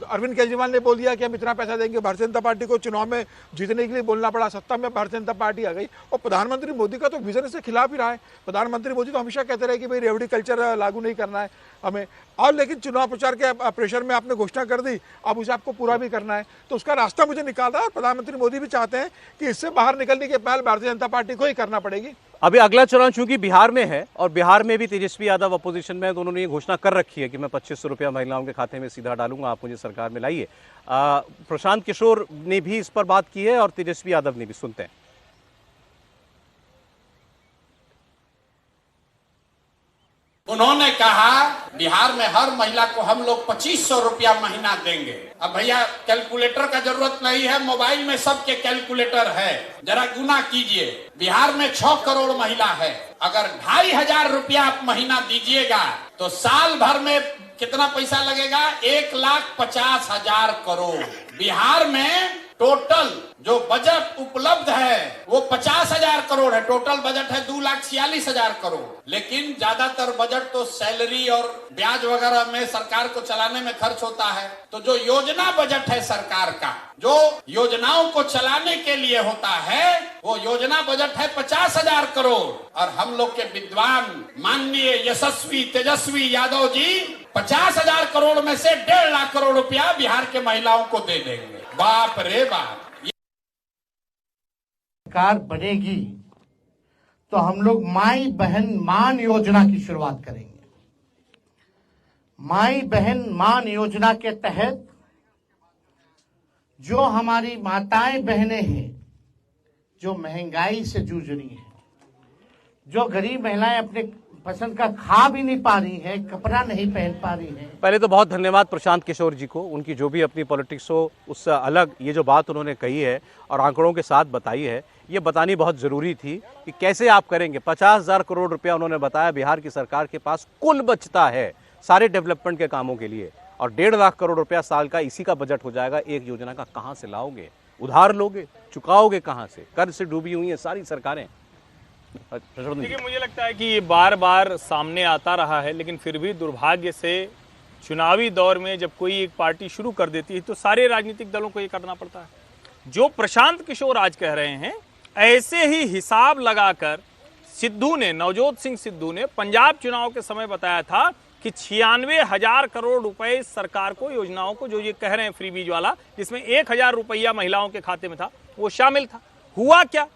अरविंद केजरीवाल ने बोल दिया कि हम इतना पैसा देंगे, भारतीय जनता पार्टी को चुनाव में जीतने के लिए बोलना पड़ा, सत्ता में भारतीय जनता पार्टी आ गई। और प्रधानमंत्री मोदी का तो विजन इसके खिलाफ ही रहा है। प्रधानमंत्री मोदी तो हमेशा कहते रहे कि भाई रेवड़ी कल्चर लागू नहीं करना है हमें, और लेकिन चुनाव प्रचार के प्रेशर में आपने घोषणा कर दी, अब उसे आपको पूरा भी करना है, तो उसका रास्ता मुझे निकालना है। और प्रधानमंत्री मोदी भी चाहते हैं कि इससे बाहर निकलने की पहल भारतीय जनता पार्टी को ही करना पड़ेगी। अभी अगला चुनाव चूंकि बिहार में है, और बिहार में भी तेजस्वी यादव अपोजिशन में है, तो उन्होंने ये घोषणा कर रखी है कि मैं 2500 रुपया महिलाओं के खाते में सीधा डालूंगा, आप मुझे सरकार में लाइए। प्रशांत किशोर ने भी इस पर बात की है और तेजस्वी यादव ने भी, सुनते हैं। उन्होंने कहा बिहार में हर महिला को हम लोग 2500 रुपया महीना देंगे। अब भैया कैलकुलेटर का जरूरत नहीं है, मोबाइल में सबके कैलकुलेटर है, जरा गुना कीजिए। बिहार में 6 करोड़ महिला है, अगर 2500 रुपया आप महीना दीजिएगा तो साल भर में कितना पैसा लगेगा? 1,50,000 करोड़। बिहार में टोटल जो बजट उपलब्ध है वो 50,000 करोड़ है, टोटल बजट है 2,46,000 करोड़। लेकिन ज्यादातर बजट तो सैलरी और ब्याज वगैरह में सरकार को चलाने में खर्च होता है। तो जो योजना बजट है सरकार का, जो योजनाओं को चलाने के लिए होता है, वो योजना बजट है 50,000 करोड़। और हम लोग के विद्वान माननीय यशस्वी तेजस्वी यादव जी 50,000 करोड़ में से 1.5 लाख करोड़ रुपया बिहार के महिलाओं को दे देंगे। बाप रे बाप। सरकार बनेगी तो हम लोग माई बहन मान योजना की शुरुआत करेंगे। माई बहन मान योजना के तहत जो हमारी माताएं बहनें हैं, जो महंगाई से जूझ रही हैं, जो गरीब महिलाएं अपने पसंद का खा भी नहीं पा रही है, कपड़ा नहीं पहन पा रही है। पहले तो बहुत धन्यवाद प्रशांत किशोर जी को, उनकी जो भी अपनी पॉलिटिक्स हो उससे अलग ये जो बात उन्होंने कही है और आंकड़ों के साथ बताई है, ये बतानी बहुत ज़रूरी थी कि कैसे आप करेंगे। 50,000 करोड़ रुपया उन्होंने बताया बिहार की सरकार के पास कुल बचता है सारे डेवलपमेंट के कामों के लिए, और 1.5 लाख करोड़ रुपया साल का इसी का बजट हो जाएगा। एक योजना का कहाँ से लाओगे? उधार लोगे, चुकाओगे कहाँ से? कर्ज से डूबी हुई हैं सारी सरकारें। देखिए, मुझे लगता है कि ये बार बार सामने आता रहा है, लेकिन फिर भी दुर्भाग्य से चुनावी दौर में जब कोई एक पार्टी शुरू कर देती है तो सारे राजनीतिक दलों को ये करना पड़ता है। जो प्रशांत किशोर आज कह रहे हैं, ऐसे ही हिसाब लगाकर सिद्धू ने, नवजोत सिंह सिद्धू ने पंजाब चुनाव के समय बताया था कि 96,000 करोड़ रुपए सरकार को, योजनाओं को, जो ये कह रहे हैं फ्री बीज वाला, जिसमें 1,000 रुपया महिलाओं के खाते में था, वो शामिल था। हुआ क्या?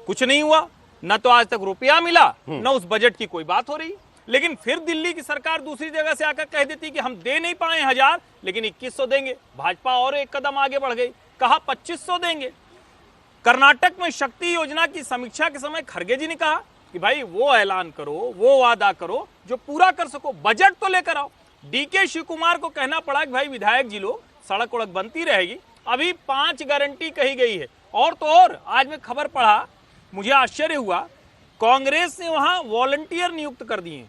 कुछ नहीं हुआ। न तो आज तक रुपया मिला, न उस बजट की कोई बात हो रही। लेकिन फिर दिल्ली की सरकार दूसरी जगह से आकर कह देती कि हम दे नहीं पाए 1,000, लेकिन 2,100 देंगे। भाजपा और एक कदम आगे बढ़ गई, कहा 2,500 देंगे। कर्नाटक में शक्ति योजना की समीक्षा के समय खड़गे जी ने कहा कि भाई वो ऐलान करो, वो वादा करो जो पूरा कर सको, बजट तो लेकर आओ। डीके शिव कुमार को कहना पड़ा कि भाई विधायक जी लोग, सड़क उड़क बनती रहेगी, अभी 5 गारंटी कही गई है। और तो और आज मैं खबर पढ़ा, मुझे आश्चर्य हुआ, कांग्रेस ने वहां वॉलंटियर नियुक्त कर दिए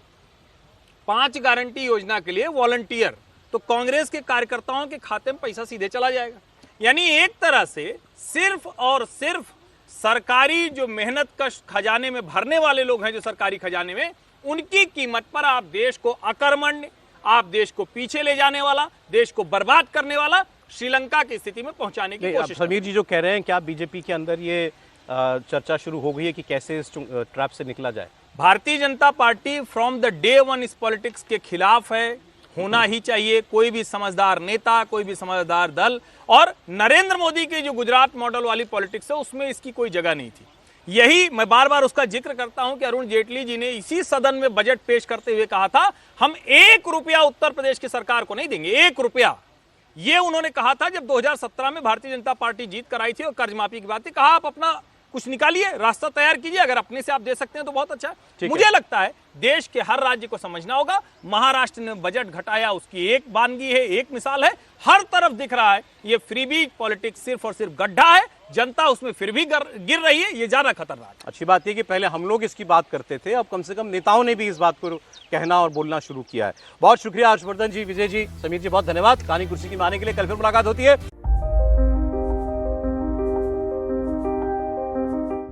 5 गारंटी योजना के लिए वॉलंटियर। तो कांग्रेस के कार्यकर्ताओं के खाते में पैसा सीधे चला जाएगा। यानी एक तरह से सिर्फ और सिर्फ सरकारी जो मेहनत कश खजाने में भरने वाले लोग हैं, जो सरकारी खजाने में, उनकी कीमत पर आप देश को अकर्मण्य, आप देश को पीछे ले जाने वाला, देश को बर्बाद करने वाला श्रीलंका की स्थिति में पहुंचाने की कोशिश। समीर जी जो कह रहे हैं, क्या बीजेपी के अंदर ये चर्चा शुरू हो गई है कि कैसे इस ट्रैप से निकला जाए? Bharatiya Janata party from the day one इस पॉलिटिक्स के खिलाफ है, होना ही चाहिए। कोई भी समझदार नेता, कोई भी समझदार दल, और नरेंद्र मोदी की जो गुजरात मॉडल वाली पॉलिटिक्स है उसमें इसकी कोई जगह नहीं थी। यही मैं बार बार उसका जिक्र करता हूं कि अरुण जेटली जी ने इसी सदन में बजट पेश करते हुए कहा था, हम 1 रुपया उत्तर प्रदेश की सरकार को नहीं देंगे, 1 रुपया। ये उन्होंने कहा था जब 2017 में भारतीय जनता पार्टी जीत कर आई थी और कर्ज माफी की बात थी। कहा आप अपना कुछ निकालिए, रास्ता तैयार कीजिए, अगर अपने से आप दे सकते हैं तो बहुत अच्छा है। मुझे लगता है देश के हर राज्य को समझना होगा। महाराष्ट्र ने बजट घटाया, उसकी एक वानगी है, एक मिसाल है। हर तरफ दिख रहा है ये फ्रीबीज पॉलिटिक्स सिर्फ और सिर्फ गड्ढा है, जनता उसमें फिर भी गिर रही है, ये ज्यादा खतरनाक है। अच्छी बात है कि पहले हम लोग इसकी बात करते थे, अब कम से कम नेताओं ने भी इस बात को कहना और बोलना शुरू किया है। बहुत शुक्रिया हर्षवर्धन जी, विजय जी, समीर जी, बहुत धन्यवाद कहानी कुर्सी की माने के लिए। कल फिर मुलाकात होती है।